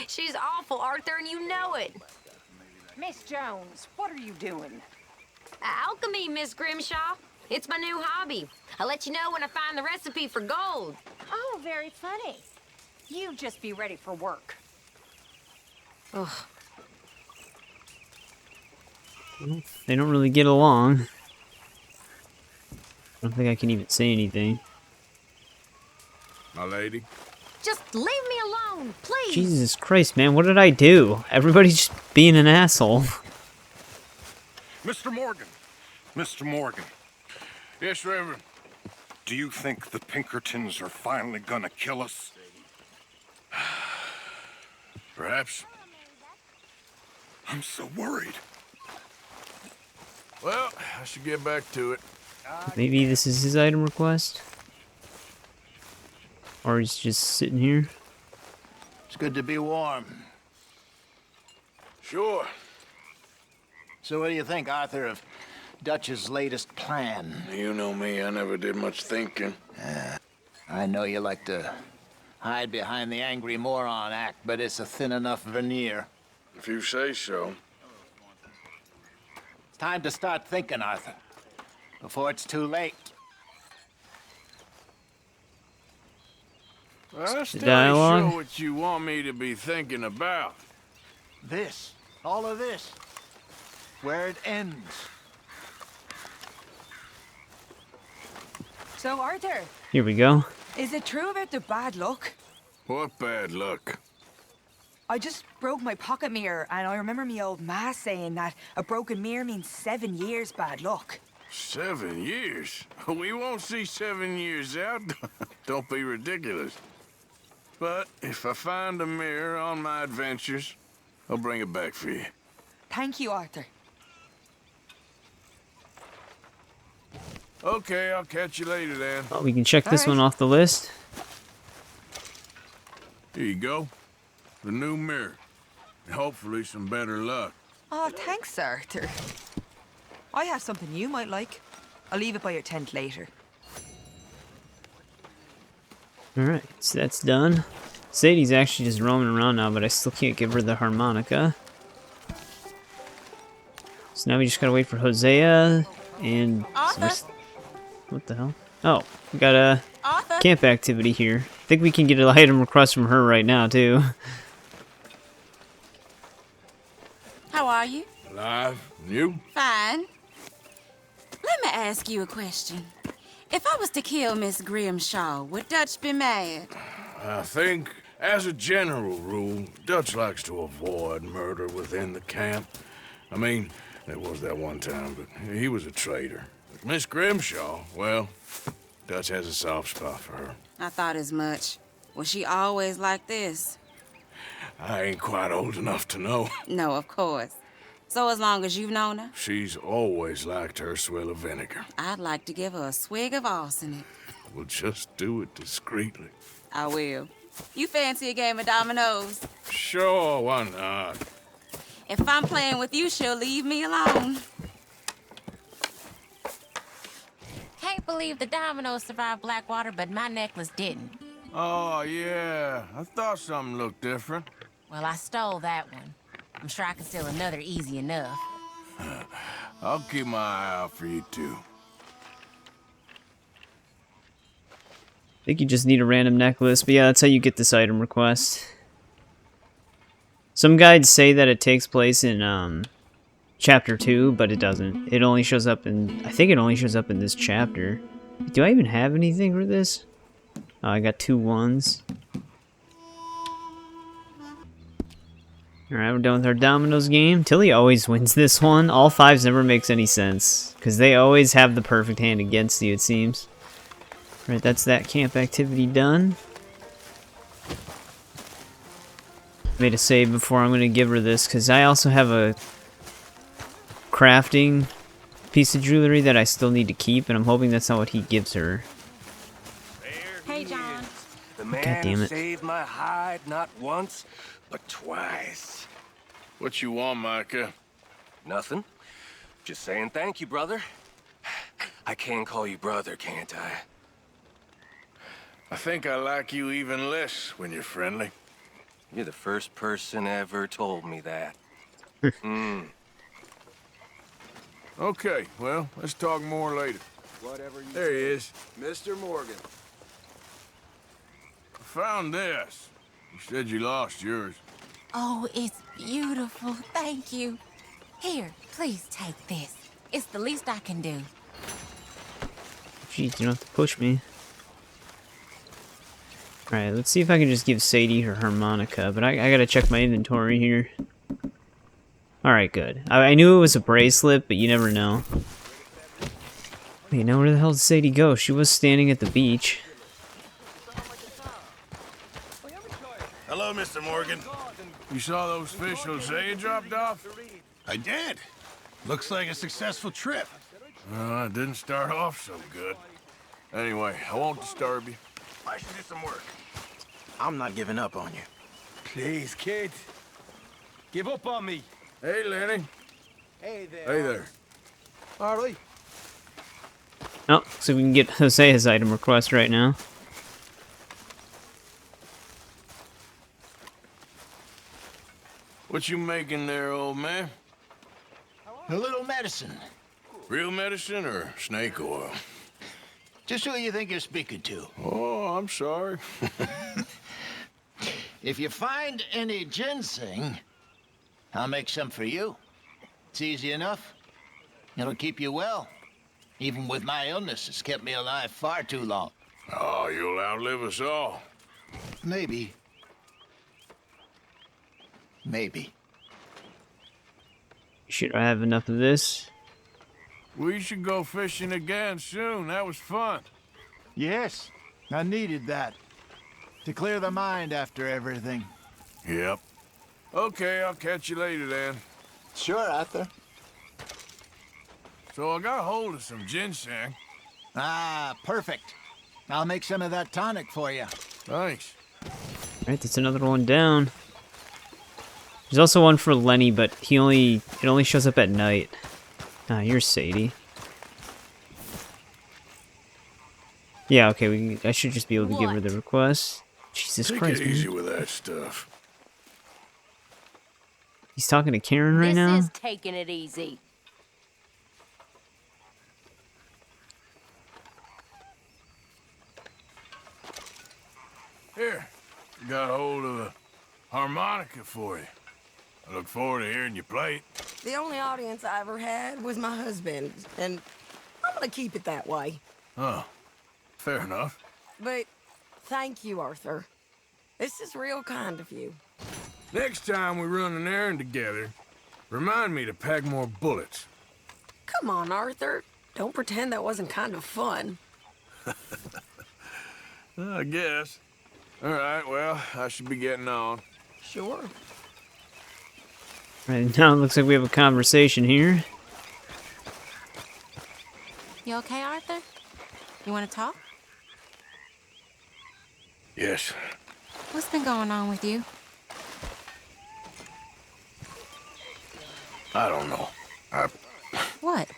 She's awful, Arthur, and you know it. Miss Jones, what are you doing? Alchemy, Miss Grimshaw. It's my new hobby. I'll let you know when I find the recipe for gold. Oh, very funny. You just be ready for work. Ugh. Well, they don't really get along. I don't think I can even say anything. My lady. Just leave me alone, please. Jesus Christ, man, what did I do? Everybody's just being an asshole. Mr. Morgan. Mr. Morgan. Yes, Reverend. Do you think the Pinkertons are finally gonna kill us? Perhaps. I'm so worried. Well, I should get back to it. Maybe this is his item request? Or he's just sitting here? It's good to be warm. Sure. So what do you think, Arthur, of Dutch's latest plan? You know me, I never did much thinking. I know you like to hide behind the angry moron act, but it's a thin enough veneer. If you say so. It's time to start thinking, Arthur, before it's too late. Well, still dialogue. sure what you want me to be thinking about. This, all of this, where it ends. So, Arthur, Here we go. is it true about the bad luck? What bad luck? I just broke my pocket mirror, and I remember me old ma saying that a broken mirror means 7 years bad luck. 7 years? We won't see 7 years out. Don't be ridiculous. But if I find a mirror on my adventures, I'll bring it back for you. Thank you, Arthur. Okay, I'll catch you later then. Oh, we can check this one off the list. Here you go. The new mirror. And hopefully some better luck. Oh, thanks, Arthur. I have something you might like. I'll leave it by your tent later. Alright, so that's done. Sadie's actually just roaming around now, but I still can't give her the harmonica. So now we just gotta wait for Hosea and... What the hell? Oh, we got a camp activity here. I think we can get an item request from her right now, too. How are you? Alive. And you? Fine. Let me ask you a question. If I was to kill Miss Grimshaw, would Dutch be mad? I think, as a general rule, Dutch likes to avoid murder within the camp. I mean, there was that one time, but he was a traitor. But Miss Grimshaw, well, Dutch has a soft spot for her. I thought as much. Was she always like this? I ain't quite old enough to know. No, of course. So as long as you've known her? She's always liked her swill of vinegar. I'd like to give her a swig of arsenic. We'll just do it discreetly. I will. You fancy a game of dominoes? Sure, why not? If I'm playing with you, she'll leave me alone. Can't believe the dominoes survived Blackwater, but my necklace didn't. Oh, yeah. I thought something looked different. Well, I stole that one. I'm sure I can steal another easy enough. I'll keep my eye out for you, too. I think you just need a random necklace, but yeah, that's how you get this item request. Some guides say that it takes place in, Chapter 2, but it doesn't. It only shows up in... I think it only shows up in this chapter. Do I even have anything for this? Oh, I got 2 1s. Alright, we're done with our dominoes game. Tilly always wins this one. All 5s never makes any sense. Because they always have the perfect hand against you, it seems. Alright, that's that camp activity done. Made a save before I'm going to give her this, because I also have a crafting piece of jewelry that I still need to keep, and I'm hoping that's not what he gives her. Hey, John. The God damn man it. saved my hide not once, but twice. What you want, Micah? Nothing. Just saying thank you, brother. I can call you brother, can't I? I think I like you even less when you're friendly. You're the first person ever told me that. Okay, well, let's talk more later. Whatever you There he say. is. Mr. Morgan. I found this. You said you lost yours. Oh, it's beautiful. Thank you. Here, please take this. It's the least I can do. Jeez, you don't have to push me. Alright, let's see if I can just give Sadie her harmonica, but I gotta check my inventory here. Alright, good. I knew it was a bracelet, but you never know. Wait, now where the hell did Sadie go? She was standing at the beach. Hello, Mr. Morgan. You saw those fish Hosea dropped off? I did. Looks like a successful trip. It didn't start off so good. Anyway, I won't disturb you. I should do some work. I'm not giving up on you. Please, kid. Give up on me. Hey, Lenny. Hey there. Hey there. All right. Oh, so we can get Hosea's item request right now. What you making there, old man? A little medicine. Real medicine or snake oil? Just who you think you're speaking to. Oh, I'm sorry. If you find any ginseng, I'll make some for you. It's easy enough. It'll keep you well. Even with my illness, it's kept me alive far too long. Oh, you'll outlive us all. Maybe. Maybe. Should I have enough of this? We should go fishing again soon. That was fun. Yes, I needed that. To clear the mind after everything. Yep. Okay, I'll catch you later then. Sure, Arthur. So I got a hold of some ginseng. Ah, perfect. I'll make some of that tonic for you. Thanks. Alright, that's another one down. There's also one for Lenny, but it only shows up at night. Ah, you're Sadie. Yeah, okay, I should just be able to give her the request. Jesus Christ, Take it easy man. with that stuff. He's talking to Kieran right now? This is taking it easy. Here, got hold of a harmonica for you. I look forward to hearing you play it. The only audience I ever had was my husband, and I'm gonna keep it that way. Oh, fair enough. But thank you, Arthur. This is real kind of you. Next time we run an errand together, remind me to pack more bullets. Come on, Arthur. Don't pretend that wasn't kind of fun. I guess. All right, well, I should be getting on. Sure. Right now it looks like we have a conversation here. You okay, Arthur? You want to talk? Yes. What's been going on with you? I don't know. I've What?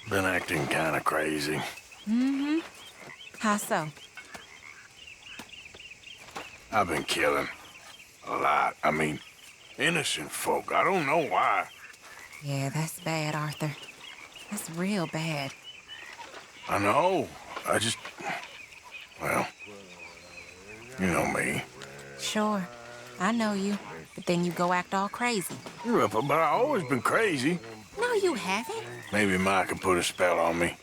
been acting kind of crazy. Mm-hmm. How so? I've been killing. A lot. I mean, innocent folk. I don't know why. Yeah, that's bad, Arthur. That's real bad. I know. I just... Well, you know me. Sure. I know you. But then you go act all crazy. But I've always been crazy. No, you haven't. Maybe Micah put a spell on me.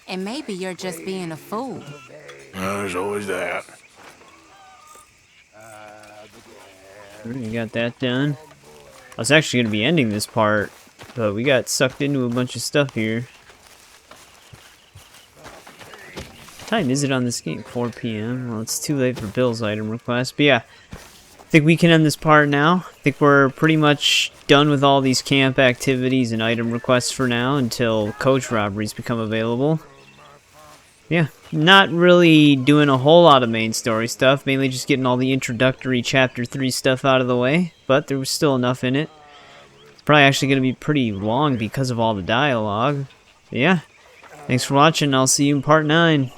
And maybe you're just being a fool. No, there's always that. We got that done. I was actually going to be ending this part, but we got sucked into a bunch of stuff here. What time is it on this game? 4 p.m. Well, it's too late for Bill's item request. But yeah, I think we can end this part now. I think we're pretty much done with all these camp activities and item requests for now until coach robberies become available. Yeah, not really doing a whole lot of main story stuff, mainly just getting all the introductory Chapter 3 stuff out of the way, but there was still enough in it. It's probably actually going to be pretty long because of all the dialogue. But yeah, thanks for watching, I'll see you in Part 9.